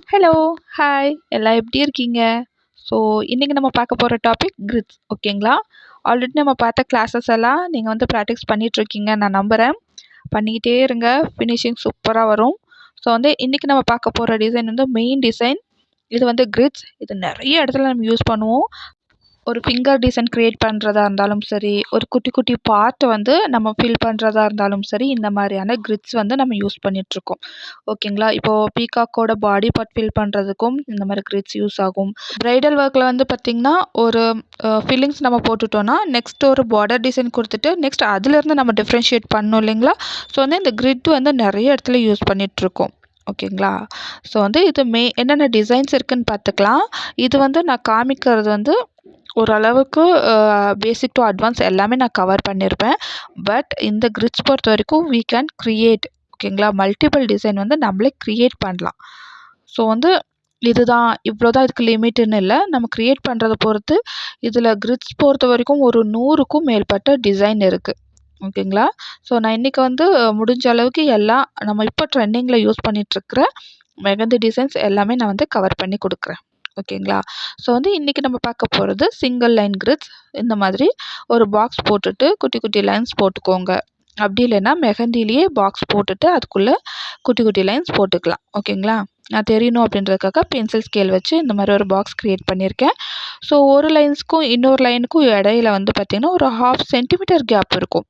Hello! Hi! எல்லாம் எப்படி இருக்கீங்க? ஸோ, இன்னைக்கு நம்ம பார்க்க போற டாபிக் கிரிட்ஸ் ஓகேங்களா? ஆல்ரெடி நம்ம பார்த்த கிளாஸஸ் எல்லாம் நீங்க வந்து ப்ராக்டிஸ் பண்ணிட்டுருக்கீங்கன்னு நான் நம்புறேன். பண்ணிக்கிட்டே இருங்க. ஃபினிஷிங் சூப்பரா வரும். ஸோ, வந்து இன்னைக்கு நம்ம பார்க்க போற டிசைன் வந்து மெயின் டிசைன். இது வந்து கிரிட்ஸ். இது நெறைய இடத்துல நம்ம யூஸ் பண்ணுவோம். ஒரு ஃபிங்கர் டிசைன் கிரியேட் பண்ணுறதா இருந்தாலும் சரி, ஒரு குட்டி குட்டி பார்ட் வந்து நம்ம ஃபில் பண்ணுறதா இருந்தாலும் சரி, இந்த மாதிரியான கிரிட்ஸ் வந்து நம்ம யூஸ் பண்ணிட்டுருக்கோம். ஓகேங்களா? இப்போது பீகாக்கோட பாடி பார்ட் ஃபில் பண்ணுறதுக்கும் இந்த மாதிரி கிரிட்ஸ் யூஸ் ஆகும். பிரைடல் ஒர்க்கில் வந்து பார்த்திங்கன்னா, ஒரு ஃபில்லிங்ஸ் நம்ம போட்டுட்டோன்னா, நெக்ஸ்ட் ஒரு பார்டர் டிசைன் கொடுத்துட்டு, நெக்ஸ்ட் அதுலேருந்து நம்ம டிஃப்ரென்ஷியேட் பண்ணணும் இல்லைங்களா? ஸோ வந்து இந்த கிரிட் வந்து நிறைய இடத்துல யூஸ் பண்ணிகிட்ருக்கோம். ஓகேங்களா? ஸோ வந்து இது என்னென்ன டிசைன்ஸ் இருக்குதுன்னு பார்த்துக்கலாம். இது வந்து நான் காமிக்கிறது வந்து ஓரளவுக்கு பேசிக் டு அட்வான்ஸ் எல்லாமே நான் கவர் பண்ணியிருப்பேன். பட் இந்த கிரிட்ஸ் பொறுத்த வரைக்கும் வி கேன் கிரியேட் ஓகேங்களா? மல்டிபிள் டிசைன் வந்து நம்மளே கிரியேட் பண்ணலாம். ஸோ வந்து இதுதான் இவ்வளோதான் இதுக்கு லிமிட்டுன்னு இல்லை. நம்ம கிரியேட் பண்ணுறத பொறுத்து இதில் கிரிட்ஸ் பொறுத்த வரைக்கும் ஒரு 100க்கும் மேற்பட்ட டிசைன் இருக்குது. ஓகேங்களா? ஸோ நான் இன்றைக்கி வந்து முடிஞ்ச அளவுக்கு எல்லாம் நம்ம இப்போ ட்ரெண்டிங்கில் யூஸ் பண்ணிகிட்ருக்கிற மெஹந்தி டிசைன்ஸ் எல்லாமே நான் வந்து கவர் பண்ணி கொடுக்குறேன். ஓகேங்களா? ஸோ வந்து இன்றைக்கி நம்ம பார்க்க போகிறது சிங்கிள் லைன் கிரிட்ஸ். இந்த மாதிரி ஒரு பாக்ஸ் போட்டுட்டு குட்டி குட்டி லைன்ஸ் போட்டுக்கோங்க. அப்படி இல்லைன்னா மெஹந்திலேயே பாக்ஸ் போட்டுட்டு அதுக்குள்ளே குட்டி குட்டி லைன்ஸ் போட்டுக்கலாம். ஓகேங்களா? நான் தெரியணும் அப்படின்றதுக்காக பென்சில் ஸ்கேல் வச்சு இந்த மாதிரி ஒரு பாக்ஸ் க்ரியேட் பண்ணியிருக்கேன். ஸோ ஒரு லைன்ஸ்க்கும் இன்னொரு லைனுக்கும் இடையில வந்து பார்த்திங்கன்னா ஒரு 1/2 சென்டிமீட்டர் கேப் இருக்கும்.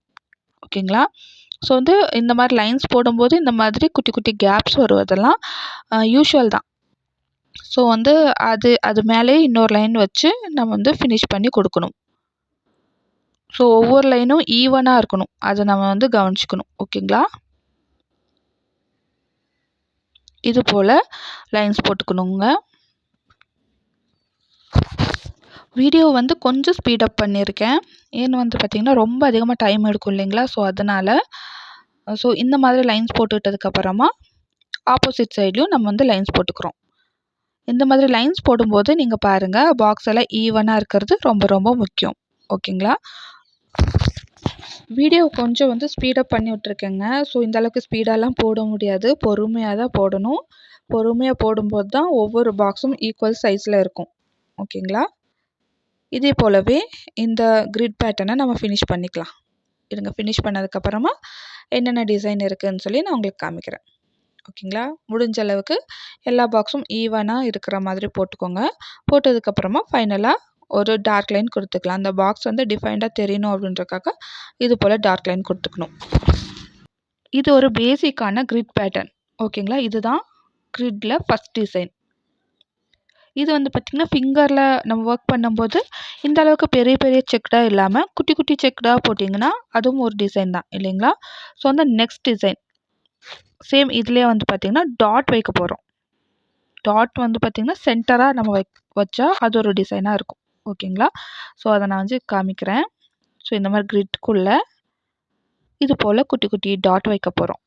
ஓகேங்களா? ஸோ வந்து இந்த மாதிரி லைன்ஸ் போடும்போது இந்த மாதிரி குட்டி குட்டி கேப்ஸ் வருவதெல்லாம் யூஷுவல் தான். ஸோ வந்து அது மேலேயே இன்னொரு லைன் வச்சு நம்ம வந்து ஃபினிஷ் பண்ணி கொடுக்கணும். ஸோ ஒவ்வொரு லைனும் ஈவனாக இருக்கணும். அதை நம்ம வந்து கவனிச்சுக்கணும். ஓகேங்களா? இது போல் லைன்ஸ் போட்டுக்கணுங்க. வீடியோ வந்து கொஞ்சம் ஸ்பீடப் பண்ணியிருக்கேன். ஏன்னு வந்து பார்த்திங்கன்னா ரொம்ப அதிகமாக டைம் எடுக்கும் இல்லைங்களா? ஸோ அதனால் இந்த மாதிரி லைன்ஸ் போட்டுவிட்டதுக்கப்புறமா ஆப்போசிட் சைட்லேயும் நம்ம வந்து லைன்ஸ் போட்டுக்கிறோம். இந்த மாதிரி லைன்ஸ் போடும்போது நீங்கள் பாருங்கள் பாக்ஸ் எல்லாம் ஈவனாக இருக்கிறது ரொம்ப ரொம்ப முக்கியம். ஓகேங்களா? வீடியோ கொஞ்சம் வந்து ஸ்பீடப் பண்ணி விட்ருக்கேங்க. ஸோ இந்தளவுக்கு ஸ்பீடாலாம் போட முடியாது. பொறுமையாக தான் போடணும். பொறுமையாக போடும்போது தான் ஒவ்வொரு பாக்ஸும் ஈக்குவல் சைஸில் இருக்கும். ஓகேங்களா? இதே போலவே இந்த கிரிட் பேட்டர்னை நம்ம ஃபினிஷ் பண்ணிக்கலாம். இருங்க, ஃபினிஷ் பண்ணதுக்கப்புறமா என்னென்ன டிசைன் இருக்குதுன்னு சொல்லி நான் உங்களுக்கு காமிக்கிறேன். ஓகேங்களா? முடிஞ்ச அளவுக்கு எல்லா பாக்ஸும் ஈவனாக இருக்கிற மாதிரி போட்டுக்கோங்க. போட்டதுக்கப்புறமா ஃபைனலாக ஒரு டார்க் லைன் கொடுத்துக்கலாம். அந்த பாக்ஸ் வந்து டிஃபைன்டாக தெரியணும் அப்படின்றக்காக இது போல் டார்க் லைன் கொடுத்துக்கணும். இது ஒரு பேசிக்கான கிரிட் பேட்டர்ன். ஓகேங்களா? இதுதான் கிரிட்டில் ஃபஸ்ட் டிசைன். இது வந்து பார்த்திங்கன்னா ஃபிங்கரில் நம்ம ஒர்க் பண்ணும்போது இந்த அளவுக்கு பெரிய பெரிய செக்டாக இல்லாமல் குட்டி குட்டி செக்டாக போட்டிங்கன்னா அதுவும் ஒரு டிசைன் தான் இல்லைங்களா? ஸோ வந்து நெக்ஸ்ட் டிசைன் சேம் இதுலேயே வந்து பார்த்திங்கன்னா டாட் வைக்க போகிறோம். டாட் வந்து பார்த்திங்கன்னா சென்டராக நம்ம வச்சா அது ஒரு டிசைனாக இருக்கும். ஓகேங்களா? ஸோ அதை நான் வந்து காமிக்கிறேன். ஸோ இந்த மாதிரி கிரிட்குள்ளே இது போல் குட்டி குட்டி டாட் வைக்க போகிறோம்.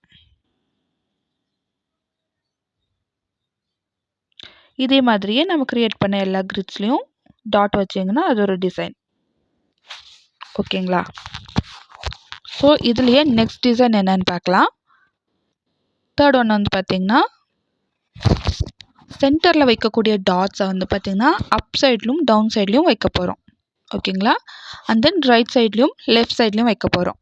இதே மாதிரியே நம்ம க்ரியேட் பண்ண எல்லா கிரிட்ஸ்லேயும் டாட் வச்சிங்கன்னா அது ஒரு டிசைன். ஓகேங்களா? ஸோ இதுலேயே நெக்ஸ்ட் டிசைன் என்னன்னு பார்க்கலாம். தேர்ட் ஒன் வந்து பார்த்திங்கன்னா சென்டரில் வைக்கக்கூடிய டாட்ஸை வந்து பார்த்திங்கன்னா அப் சைட்லையும் டவுன் சைட்லேயும் வைக்க போகிறோம். ஓகேங்களா? அண்ட் தென் ரைட் சைட்லேயும் லெஃப்ட் சைட்லேயும் வைக்க போகிறோம்.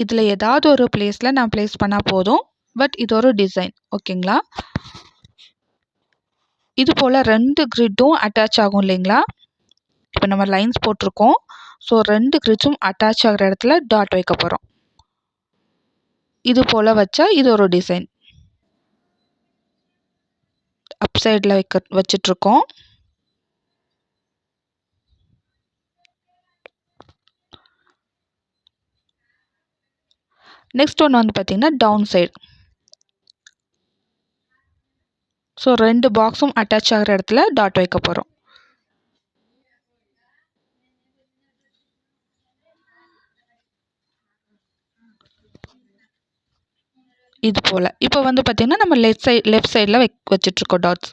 இதில் ஏதாவது ஒரு பிளேஸில் நான் ப்ளேஸ் பண்ணால் போதும். பட் இது ஒரு டிசைன். ஓகேங்களா? இது போல் 2 கிரிட்டும் அட்டாச் ஆகும் இல்லைங்களா? இப்போ நம்ம லைன்ஸ் போட்டிருக்கோம். ஸோ 2 கிரிட்ஸும் அட்டாச் ஆகிற இடத்துல டாட் வைக்க போகிறோம். இது போல் வச்சா இது ஒரு டிசைன். அப் சைடில் வச்சிட்ருக்கோம். நெக்ஸ்ட் ஒன்று வந்து பார்த்திங்கன்னா டவுன் சைடு. ஸோ 2 பாக்ஸும் அட்டாச் ஆகிற இடத்துல டாட் வைக்க போகிறோம். இது போல் இப்போ வந்து பார்த்திங்கன்னா நம்ம லெஃப்ட் சைடில் வச்சிட்ருக்கோம் டாட்ஸ்.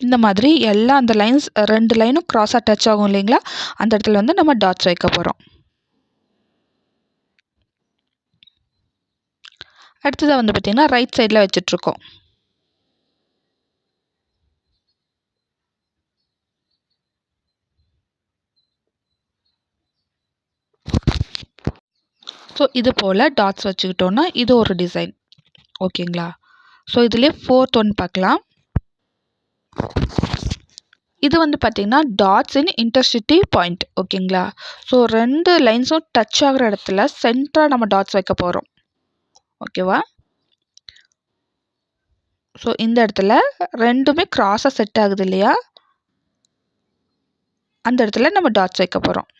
இந்த மாதிரி எல்லா அந்த லைன்ஸ் 2 லைனும் கிராஸாக டச் ஆகும் இல்லைங்களா? அந்த இடத்துல வந்து நம்ம டாட்ஸ் வைக்க போகிறோம். அடுத்ததாக வந்து பார்த்திங்கன்னா ரைட் சைடில் வச்சிட்ருக்கோம். ஸோ இது போல் டாட்ஸ் வச்சுக்கிட்டோன்னா இது ஒரு டிசைன். ஓகேங்களா? ஸோ இதுலேயே 4th ஒன் பார்க்கலாம். இது வந்து பார்த்திங்கன்னா டாட்ஸ் இன் இன்டர்சிட்டி பாயிண்ட். ஓகேங்களா? ஸோ 2 லைன்ஸும் டச் ஆகிற இடத்துல சென்டராக நம்ம டாட்ஸ் வைக்க போகிறோம். ஓகேவா? ஸோ இந்த இடத்துல 2மே கிராஸாக செட் ஆகுது இல்லையா? அந்த இடத்துல நம்ம டாட்ஸ் வைக்க போகிறோம்.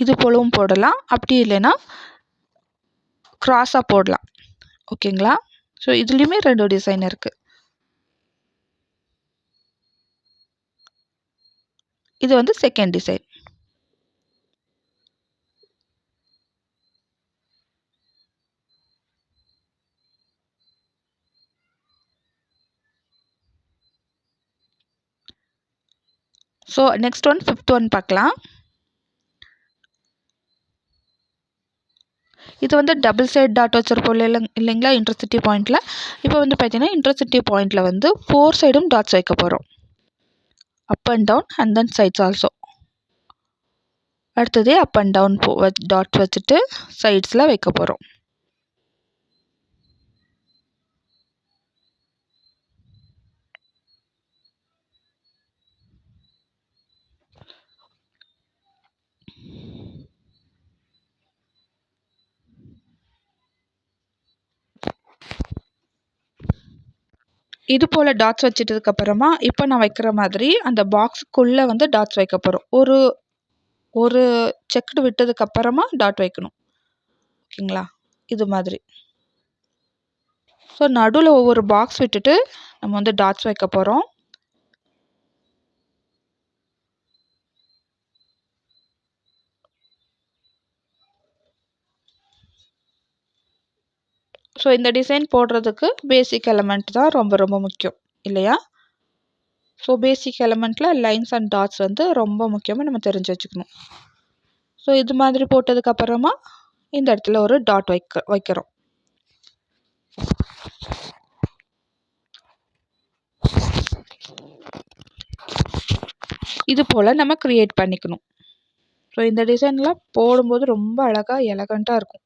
இது போலவும் போடலாம், அப்படி இல்லைன்னா கிராஸாக போடலாம். ஓகேங்களா? ஸோ இதுலேயுமே 2 டிசைன் இருக்குது. இது வந்து second design. So next one 5th one பார்க்கலாம். இது வந்து டபுள் சைட் டாட் வச்சுருப்போம் இல்லைங்களா இன்டர்சிட்டி பாயிண்டில். இப்போ வந்து பார்த்தீங்கன்னா இன்டர்சிட்டி பாயிண்டில் வந்து 4 சைடும் டாட்ஸ் வைக்க போகிறோம். Up and down and then sides also. அடுத்ததே அப் அண்ட் டவுன் டாட் வச்சுட்டு சைட்ஸில் வைக்க போகிறோம். இது போல் டாட்ஸ் வச்சிட்டதுக்கப்புறமா இப்போ நான் வைக்கிற மாதிரி அந்த பாக்ஸுக்குள்ளே வந்து டாட்ஸ் வைக்க போகிறோம். ஒரு செக்குடு விட்டதுக்கப்புறமா டாட் வைக்கணும். ஓகேங்களா? இது மாதிரி. ஸோ நடுவில் ஒவ்வொரு பாக்ஸ் விட்டுட்டு நம்ம வந்து டாட்ஸ் வைக்க போகிறோம். ஸோ இந்த டிசைன் போடுறதுக்கு பேசிக் எலமெண்ட் தான் ரொம்ப ரொம்ப முக்கியம் இல்லையா? ஸோ பேசிக் எலமெண்ட்டில் லைன்ஸ் அண்ட் டாட்ஸ் வந்து ரொம்ப முக்கியமாக நம்ம தெரிஞ்சு வச்சுக்கணும். ஸோ இது மாதிரி போட்டதுக்கப்புறமா இந்த இடத்துல ஒரு டாட் வைக்கிறோம். இது போல் நம்ம க்ரியேட் பண்ணிக்கணும். ஸோ இந்த டிசைன்லாம் போடும்போது ரொம்ப அழகாக எலகண்ட்டாக இருக்கும்.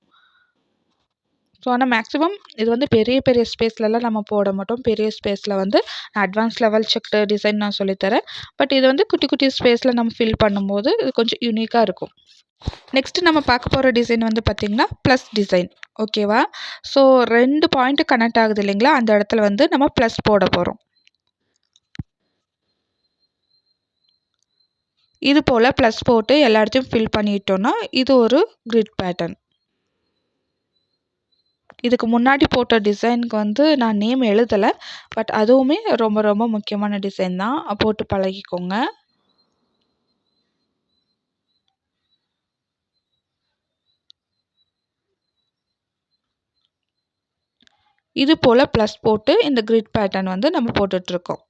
ஸோ ஆனால் மேக்ஸிமம் இது வந்து பெரிய பெரிய ஸ்பேஸ்லலாம் நம்ம போட மாட்டோம். பெரிய ஸ்பேஸில் வந்து அட்வான்ஸ் லெவல் செக்டு டிசைன் நான் சொல்லித்தரேன். பட் இது வந்து குட்டி குட்டி ஸ்பேஸில் நம்ம ஃபில் பண்ணும்போது இது கொஞ்சம் யூனிக்காக இருக்கும். நெக்ஸ்ட்டு நம்ம பார்க்க போகிற டிசைன் வந்து பார்த்திங்கன்னா ப்ளஸ் டிசைன். ஓகேவா? ஸோ 2 பாயிண்ட்டு கனெக்ட் ஆகுது இல்லைங்களா? அந்த இடத்துல வந்து நம்ம ப்ளஸ் போட போகிறோம். இது போல் ப்ளஸ் போட்டு எல்லா இடத்தையும் ஃபில் பண்ணிட்டோன்னா இது ஒரு கிரிட் பேட்டர்ன். இதுக்கு முன்னாடி போட்ட டிசைனுக்கு வந்து நான் நேம் எழுதலை. பட் அதுவுமே ரொம்ப ரொம்ப முக்கியமான டிசைன் தான். போட்டு பழகிக்கோங்க. இது போல் ப்ளஸ் போட்டு இந்த கிரிட் பேட்டர்ன் வந்து நம்ம போட்டுட்ருக்கோம்.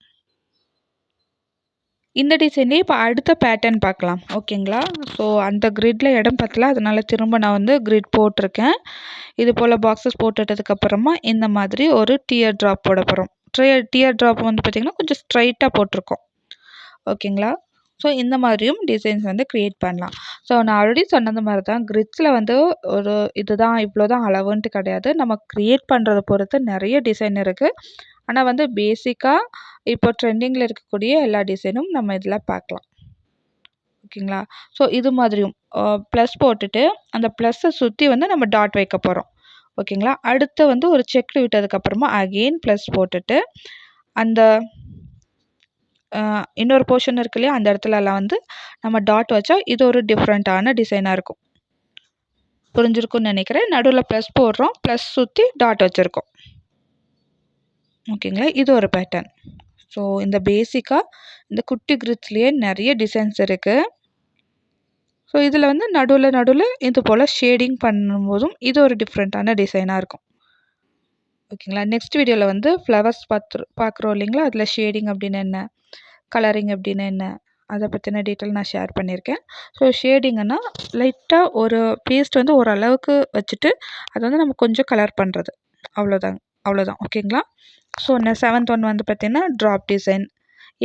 இந்த டிசைன்லேயே இப்போ அடுத்த பேட்டர்ன் பார்க்கலாம். ஓகேங்களா? ஸோ அந்த கிரிட்டில் இடம் பத்தல, அதனால் திரும்ப நான் வந்து கிரிட் போட்டிருக்கேன். இது போல் பாக்ஸஸ் போட்டுட்டதுக்கப்புறமா இந்த மாதிரி ஒரு டியர் ட்ராப் போட போகிறோம். டியர் ட்ராப் வந்து பார்த்திங்கன்னா கொஞ்சம் ஸ்ட்ரைட்டாக போட்டிருக்கோம். ஓகேங்களா? ஸோ இந்த மாதிரியும் டிசைன்ஸ் வந்து க்ரியேட் பண்ணலாம். ஸோ நான் ஆல்ரெடி சொன்னது மாதிரி தான் கிரிட்ஸில் வந்து ஒரு இதுதான் இவ்வளோ தான் அளவுன்ட்டு கிடையாது. நம்ம க்ரியேட் பண்ணுறத பொறுத்து நிறைய டிசைன் இருக்குது. ஆனால் வந்து பேசிக்காக இப்போ ட்ரெண்டிங்கில் இருக்கக்கூடிய எல்லா டிசைனும் நம்ம இதில் பார்க்கலாம். ஓகேங்களா? ஸோ இது மாதிரியும் ப்ளஸ் போட்டுட்டு அந்த ப்ளஸ்ஸை சுற்றி வந்து நம்ம டாட் வைக்க போகிறோம். ஓகேங்களா? அடுத்து வந்து ஒரு செக் விட்டதுக்கப்புறமா அகெயின் ப்ளஸ் போட்டுட்டு அந்த இன்னொரு போர்ஷன் இருக்கு இல்லையா? அந்த இடத்துலலாம் வந்து நம்ம டாட் வச்சா இது ஒரு டிஃப்ரெண்ட்டான டிசைனாக இருக்கும். புரிஞ்சிருக்கும்னு நினைக்கிறேன். நடுவில் ப்ளஸ் போடுறோம், ப்ளஸ் சுற்றி டாட் வச்சுருக்கோம். ஓகேங்களா? இது ஒரு பேட்டர்ன். ஸோ இந்த பேசிக்காக இந்த குட்டி கிரிட்ஸ்லேயே நிறைய டிசைன்ஸ் இருக்குது. ஸோ இதில் வந்து நடுவில் இது போல் ஷேடிங் பண்ணும்போதும் இது ஒரு டிஃப்ரெண்ட்டான டிசைனாக இருக்கும். ஓகேங்களா. நெக்ஸ்ட் வீடியோவில் வந்து ஃப்ளவர்ஸ் பார்க்குறோம் இல்லைங்களா, அதில் ஷேடிங் அப்படின்னா என்ன, கலரிங் அப்படின்னா என்ன, அதை பற்றின டீட்டெயில் நான் ஷேர் பண்ணியிருக்கேன். ஸோ ஷேடிங்குன்னா லைட்டாக ஒரு பேஸ்ட் வந்து ஓரளவுக்கு வச்சுட்டு அதை வந்து நம்ம கொஞ்சம் கலர் பண்ணுறது, அவ்வளோதான் ஓகேங்களா. ஸோ 7th ஒன் வந்து பார்த்திங்கன்னா ட்ராப் டிசைன்,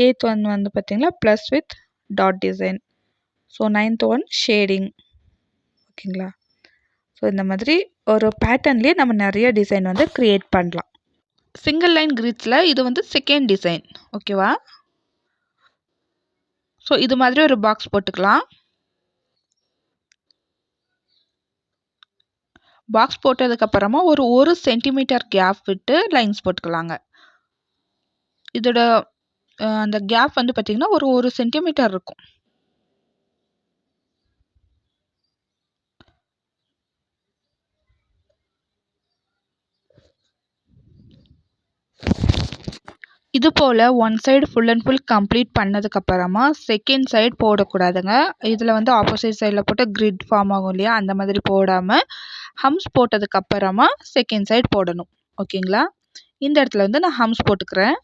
8th ஒன் வந்து பார்த்திங்கன்னா plus with dot design, so 9th one shading. ஓகேங்களா. ஸோ இந்த மாதிரி ஒரு பேட்டர்ன்லேயே நம்ம நிறைய டிசைன் வந்து க்ரியேட் பண்ணலாம். சிங்கிள் லைன் கிரிட்ஸில் இது வந்து செகண்ட் டிசைன். ஓகேவா. ஸோ இது மாதிரி ஒரு பாக்ஸ் போட்டுக்கலாம். பாக்ஸ் போட்டதுக்கப்புறமா ஒரு சென்டிமீட்டர் கேப் விட்டு லைன்ஸ் போட்டுக்கலாங்க. இதோட அந்த கேப் வந்து பார்த்திங்கன்னா ஒரு சென்டிமீட்டர் இருக்கும். இது போல் one side full and full complete பண்ணதுக்கப்புறமா செகண்ட் சைடு போடக்கூடாதுங்க. இதில் வந்து ஆப்போசிட் சைடில் போட்டு கிரிட் ஃபார்ம் ஆகும் இல்லையா, அந்த மாதிரி போடாமல் ஹம்ஸ் போட்டதுக்கப்புறமா செகண்ட் சைடு போடணும். ஓகேங்களா. இந்த இடத்துல வந்து நான் ஹம்ஸ் போட்டுக்கிறேன்.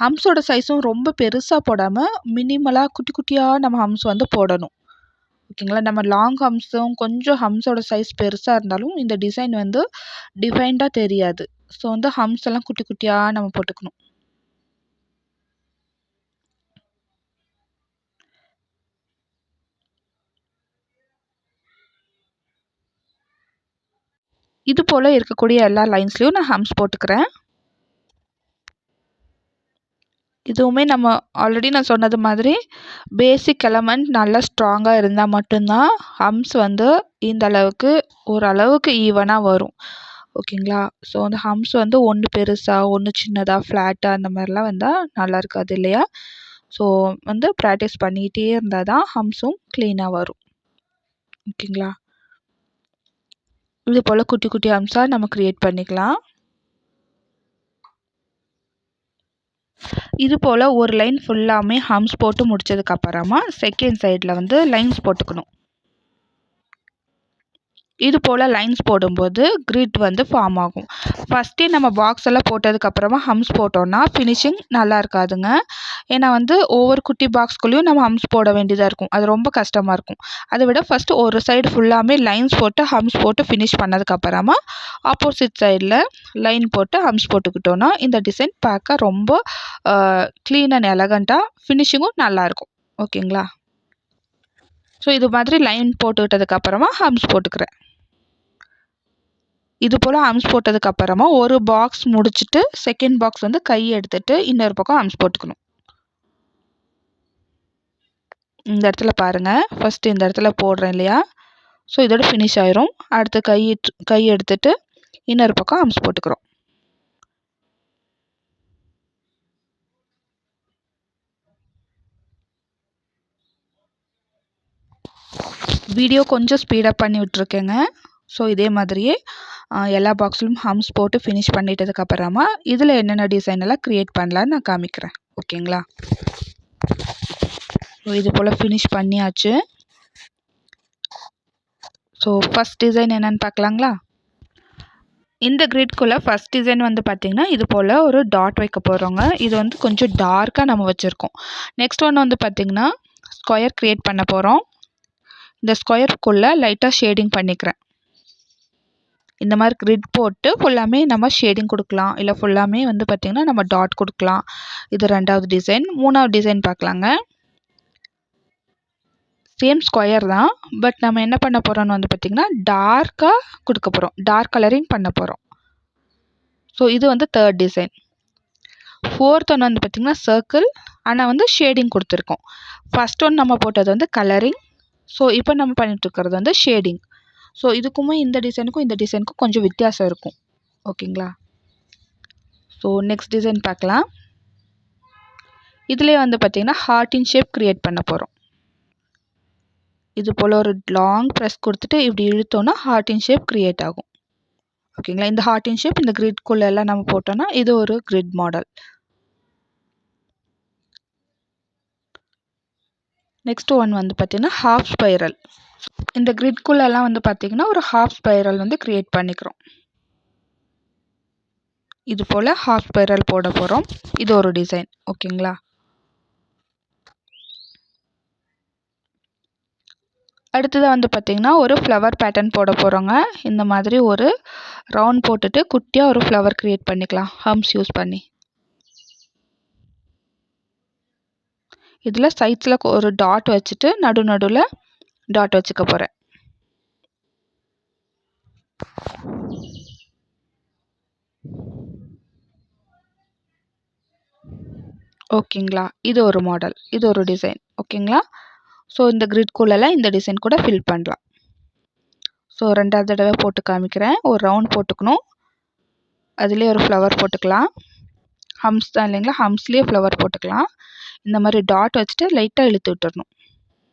ஹம்ஸோட சைஸும் ரொம்ப பெருசாக போடாமல் மினிமலாக குட்டி குட்டியாக நம்ம ஹம்ஸ் வந்து போடணும். ஓகேங்களா. நம்ம லாங் ஹம்ஸும் கொஞ்சம் ஹம்ஸோட சைஸ் பெருசாக இருந்தாலும் இந்த டிசைன் வந்து டிஃபைன்டாக தெரியாது. ஸோ வந்து ஹம்ஸ் எல்லாம் குட்டி குட்டியாக நம்ம போட்டுக்கணும். இது போல் இருக்கக்கூடிய எல்லா லைன்ஸ்லையும் நான் ஹம்ஸ் போட்டுக்கிறேன். இதுவுமே நம்ம ஆல்ரெடி நான் சொன்னது மாதிரி பேசிக் எலமெண்ட் நல்லா ஸ்ட்ராங்காக இருந்தால் மட்டும்தான் ஹம்ஸ் வந்து இந்த அளவுக்கு ஓரளவுக்கு ஈவனாக வரும். ஓகேங்களா. ஸோ வந்து ஹம்ஸ் வந்து ஒன்று பெருசாக ஒன்று சின்னதாக ஃப்ளாட்டாக அந்த மாதிரிலாம் வந்தால் நல்லா இருக்காது இல்லையா. ஸோ வந்து ப்ராக்டிஸ் பண்ணிகிட்டே இருந்தால் தான் ஹம்ஸும் க்ளீனாக வரும். ஓகேங்களா. இது போல் குட்டி குட்டி ஹம்ஸாக நம்ம க்ரியேட் பண்ணிக்கலாம். இது போல் ஒரு லைன் ஃபுல்லாமே ஹம்ஸ் போட்டு முடித்ததுக்கப்புறமா செகண்ட் சைடில் வந்து லைன்ஸ் போட்டுக்கணும். இது போல் லைன்ஸ் போடும்போது கிரிட் வந்து ஃபார்ம் ஆகும். ஃபஸ்ட்டே நம்ம பாக்ஸ் எல்லாம் போட்டதுக்கப்புறமா ஹம்ஸ் போட்டோன்னா ஃபினிஷிங் நல்லா இருக்காதுங்க. ஏன்னா வந்து ஒவ்வொரு குட்டி பாக்ஸ்குள்ளேயும் நம்ம ஹம்ஸ் போட வேண்டியதாக இருக்கும். அது ரொம்ப கஷ்டமாக இருக்கும். அதை விட ஃபஸ்ட்டு ஒரு சைடு ஃபுல்லாமே லைன்ஸ் போட்டு ஹம்ஸ் போட்டு ஃபினிஷ் பண்ணதுக்கப்புறமா ஆப்போசிட் சைடில் லைன் போட்டு ஹம்ஸ் போட்டுக்கிட்டோன்னா இந்த டிசைன் பார்க்க ரொம்ப க்ளீன் அண்ட் எலகண்ட்டாக ஃபினிஷிங்கும் நல்லாயிருக்கும். ஓகேங்களா. ஸோ இது மாதிரி லைன் போட்டுக்கிட்டதுக்கப்புறமா ஹம்ஸ் போட்டுக்கிறேன். இது போல் ஹம்ஸ் போட்டதுக்கப்புறமா ஒரு பாக்ஸ் முடிச்சுட்டு செகண்ட் பாக்ஸ் வந்து கை எடுத்துகிட்டு இன்னொரு பக்கம் ஹம்ஸ் போட்டுக்கணும். இந்த இடத்துல பாருங்கள், ஃபஸ்ட்டு இந்த இடத்துல போடுறேன் இல்லையா. ஸோ இதோட ஃபினிஷ் ஆயிரும். அடுத்து கை எடுத்துகிட்டு இன்னொரு பக்கம் ஹம்ஸ் போட்டுக்கிறோம். வீடியோ கொஞ்சம் ஸ்பீடப் பண்ணி விட்டுருக்கேங்க. ஸோ இதே மாதிரியே எல்லா பாக்ஸ்லையும் ஹம்ஸ் போட்டு ஃபினிஷ் பண்ணிட்டதுக்கப்புறமா இதில் என்னென்ன டிசைன் எல்லாம் க்ரியேட் பண்ணலான்னு நான் காமிக்கிறேன். ஓகேங்களா. ஸோ இது போல் ஃபினிஷ் பண்ணியாச்சு. ஸோ ஃபஸ்ட் டிசைன் என்னென்னு பார்க்கலாங்களா. இந்த கிரிட்குள்ளே ஃபஸ்ட் டிசைன் வந்து பார்த்திங்கன்னா இது போல் ஒரு டாட் வைக்க போகிறோங்க. இது வந்து கொஞ்சம் டார்க்காக நம்ம வச்சுருக்கோம். நெக்ஸ்ட் ஒன்று வந்து பார்த்திங்கன்னா ஸ்கொயர் க்ரியேட் பண்ண போகிறோம். இந்த ஸ்கொயருக்குள்ளே லைட்டாக ஷேடிங் பண்ணிக்கிறேன். இந்த மாதிரி கிரிட் போட்டு ஃபுல்லாமே நம்ம ஷேடிங் கொடுக்கலாம், இல்லை ஃபுல்லாமே வந்து பார்த்திங்கன்னா நம்ம டாட் கொடுக்கலாம். இது ரெண்டாவது டிசைன். மூணாவது டிசைன் பார்க்கலாங்க. சேம் ஸ்கொயர் தான், பட் நம்ம என்ன பண்ண போகிறோம்னு வந்து பார்த்திங்கன்னா டார்க்காக கொடுக்க போகிறோம், டார்க் கலரிங் பண்ண போகிறோம். ஸோ இது வந்து தேர்ட் டிசைன். ஃபோர்த் ஒன்று வந்து பார்த்திங்கன்னா சர்க்கிள், ஆனால் வந்து ஷேடிங் கொடுத்துருக்கோம். ஃபஸ்ட் ஒன்று நம்ம போட்டது வந்து கலரிங். ஸோ இப்போ நம்ம பண்ணிகிட்ருக்கிறது வந்து ஷேடிங். ஸோ இதுக்குமே இந்த டிசைனுக்கும் கொஞ்சம் வித்தியாசம் இருக்கும். ஓகேங்களா. ஸோ நெக்ஸ்ட் டிசைன் பார்க்கலாம். இதுலேயே வந்து பார்த்திங்கன்னா ஹார்ட்டின் ஷேப் க்ரியேட் பண்ண போகிறோம். இது போல் ஒரு லாங் ப்ரெஸ் கொடுத்துட்டு இப்படி இழுத்தோன்னா ஹார்ட்டின் ஷேப் க்ரியேட் ஆகும். ஓகேங்களா. இந்த ஹார்ட்டின் ஷேப் இந்த கிரிட்குள்ளெல்லாம் நம்ம போட்டோன்னா இது ஒரு கிரிட் மாடல். நெக்ஸ்ட் ஒன் வந்து பார்த்திங்கன்னா ஹாஃப் ஸ்பைரல். இந்த கிரிட்குள்ளெல்லாம் வந்து பார்த்திங்கன்னா ஒரு ஹாஃப் ஸ்பைரல் வந்து க்ரியேட் பண்ணிக்கிறோம். இது போல் ஹாஃப் ஸ்பைரல் போட போகிறோம். இது ஒரு டிசைன். ஓகேங்களா? அடுத்ததாக வந்து பார்த்திங்கன்னா ஒரு ஃப்ளவர் பேட்டர்ன் போட போகிறோங்க. இந்த மாதிரி ஒரு ரவுண்ட் போட்டுட்டு குட்டியாக ஒரு ஃப்ளவர் க்ரியேட் பண்ணிக்கலாம் ஹம்ஸ் யூஸ் பண்ணி. இதில் சைட்ஸில் ஒரு டாட் வச்சுட்டு நடுவில் டாட் வச்சுக்க போகிறேன். ஓகேங்களா? இது ஒரு மாடல், இது ஒரு டிசைன். ஓகேங்களா? ஸோ இந்த கிரிட்குள்ளெல்லாம் இந்த டிசைன் கூட ஃபில் பண்ணலாம். ஸோ 2வது தடவை போட்டு காமிக்கிறேன். ஒரு ரவுண்ட் போட்டுக்கணும். அதுலேயே ஒரு ஃப்ளவர் போட்டுக்கலாம். ஹம்ஸ் தான் இல்லைங்களா? ஹம்ஸ்லேயே ஃப்ளவர் போட்டுக்கலாம். இந்த மாதிரி டாட் வச்சுட்டு லைட்டாக இழுத்து விட்டுறணும்.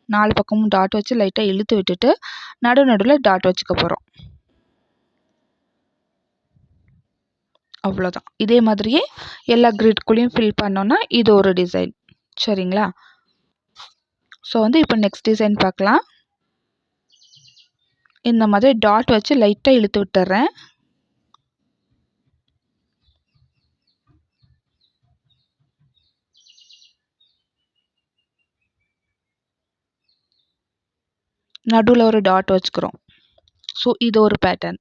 4 பக்கமும் டாட் வச்சு லைட்டாக இழுத்து விட்டுட்டு நடுவில் டாட் வச்சுக்க போகிறோம். அவ்வளோதான். இதே மாதிரியே எல்லா கிரிட்குள்ளேயும் ஃபில் பண்ணோன்னா இது ஒரு டிசைன். சரிங்களா? ஸோ வந்து இப்போ நெக்ஸ்ட் டிசைன் பார்க்கலாம். இந்த மாதிரி டாட் வச்சு லைட்டாக இழுத்து விட்டுறேன். நடுவில் ஒரு டாட் வச்சுக்கிறோம். ஸோ இது ஒரு பேட்டர்ன்.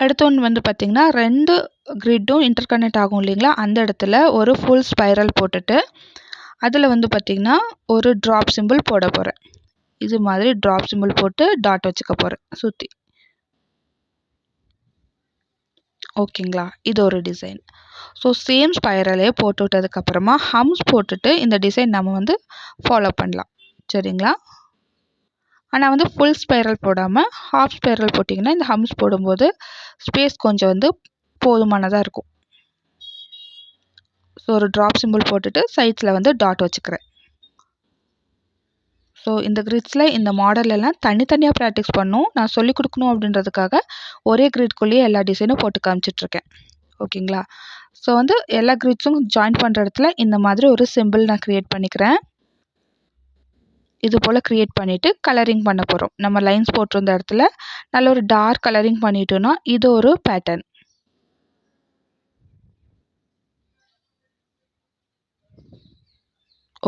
அடுத்த ஒன்று வந்து பார்த்திங்கன்னா 2 கிரிட்டும் இன்டர்கனெக்ட் ஆகும் இல்லைங்களா? அந்த இடத்துல ஒரு ஃபுல் ஸ்பைரல் போட்டுட்டு அதில் வந்து பார்த்திங்கன்னா ஒரு ட்ராப் சிம்பிள் போட போகிறேன். இது மாதிரி ட்ராப் சிம்பிள் போட்டு டாட் வச்சுக்க போகிறேன் சுற்றி. ஓகேங்களா? இது ஒரு டிசைன். ஸோ சேம் ஸ்பைரலே போட்டு விட்டதுக்கப்புறமா ஹம்ஸ் போட்டுட்டு இந்த டிசைன் நம்ம வந்து ஃபாலோ பண்ணலாம். சரிங்களா? ஆனால் வந்து ஃபுல் ஸ்பைரல் போடாமல் ஹாஃப் ஸ்பைரல் போட்டிங்கன்னா இந்த ஹம்ஸ் போடும்போது ஸ்பேஸ் கொஞ்சம் வந்து போதுமானதாக இருக்கும். ஸோ ஒரு ட்ராப் சிம்பிள் போட்டுட்டு சைட்ஸில் வந்து டாட் வச்சுக்கிறேன். ஸோ இந்த கிரிட்ஸில் இந்த மாடலெல்லாம் தனித்தனியாக ப்ராக்டிஸ் பண்ணணும். நான் சொல்லிக் கொடுக்கணும் அப்படின்றதுக்காக ஒரே கிரிட்குள்ளேயே எல்லா டிசைனும் போட்டு காமிச்சிட்ருக்கேன். ஓகேங்களா? ஸோ வந்து எல்லா கிரிட்ஸும் ஜாயின் பண்ணுற இடத்துல இந்த மாதிரி ஒரு சிம்பிள் நான் க்ரியேட் பண்ணிக்கிறேன். இது போல் க்ரியேட் பண்ணிவிட்டு கலரிங் பண்ண போகிறோம். நம்ம லைன்ஸ் போட்டிருந்த இடத்துல நல்ல ஒரு டார்க் கலரிங் பண்ணிட்டோன்னா இது ஒரு பேட்டர்ன்.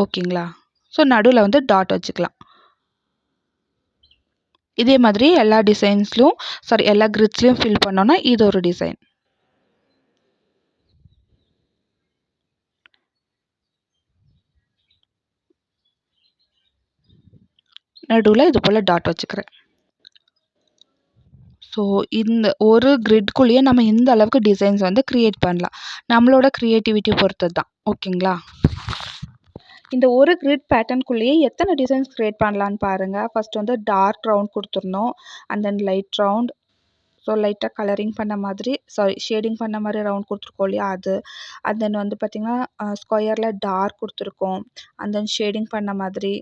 ஓகேங்களா? ஸோ நடுவில் வந்து டாட் வச்சுக்கலாம். இதே மாதிரி எல்லா டிசைன்ஸ்லையும் எல்லா கிரிட்ஸ்லையும் ஃபில் பண்ணோன்னா இது ஒரு டிசைன். நடுவில் இது போல் டாட் வச்சுக்கிறேன். ஸோ இந்த ஒரு கிரிட்குள்ளேயே நம்ம இந்த அளவுக்கு டிசைன்ஸ் வந்து க்ரியேட் பண்ணலாம். நம்மளோட க்ரியேட்டிவிட்டி பொறுத்தது தான். ஓகேங்களா? இந்த ஒரு கிரிட் பேட்டர்னுக்குள்ளேயே எத்தனை டிசைன்ஸ் க்ரியேட் பண்ணலான்னு பாருங்கள். ஃபஸ்ட் வந்து டார்க் ரவுண்ட் கொடுத்துருந்தோம். And then light round. So லைட்டாக கலரிங் பண்ண மாதிரி ஷேடிங் பண்ண மாதிரி ரவுண்ட் கொடுத்துருக்கோம் இல்லையா அது. அண்ட் தென் வந்து பார்த்திங்கன்னா ஸ்கொயரில் டார்க் கொடுத்துருக்கோம். அண்ட் தென் ஷேடிங் பண்ண மாதிரி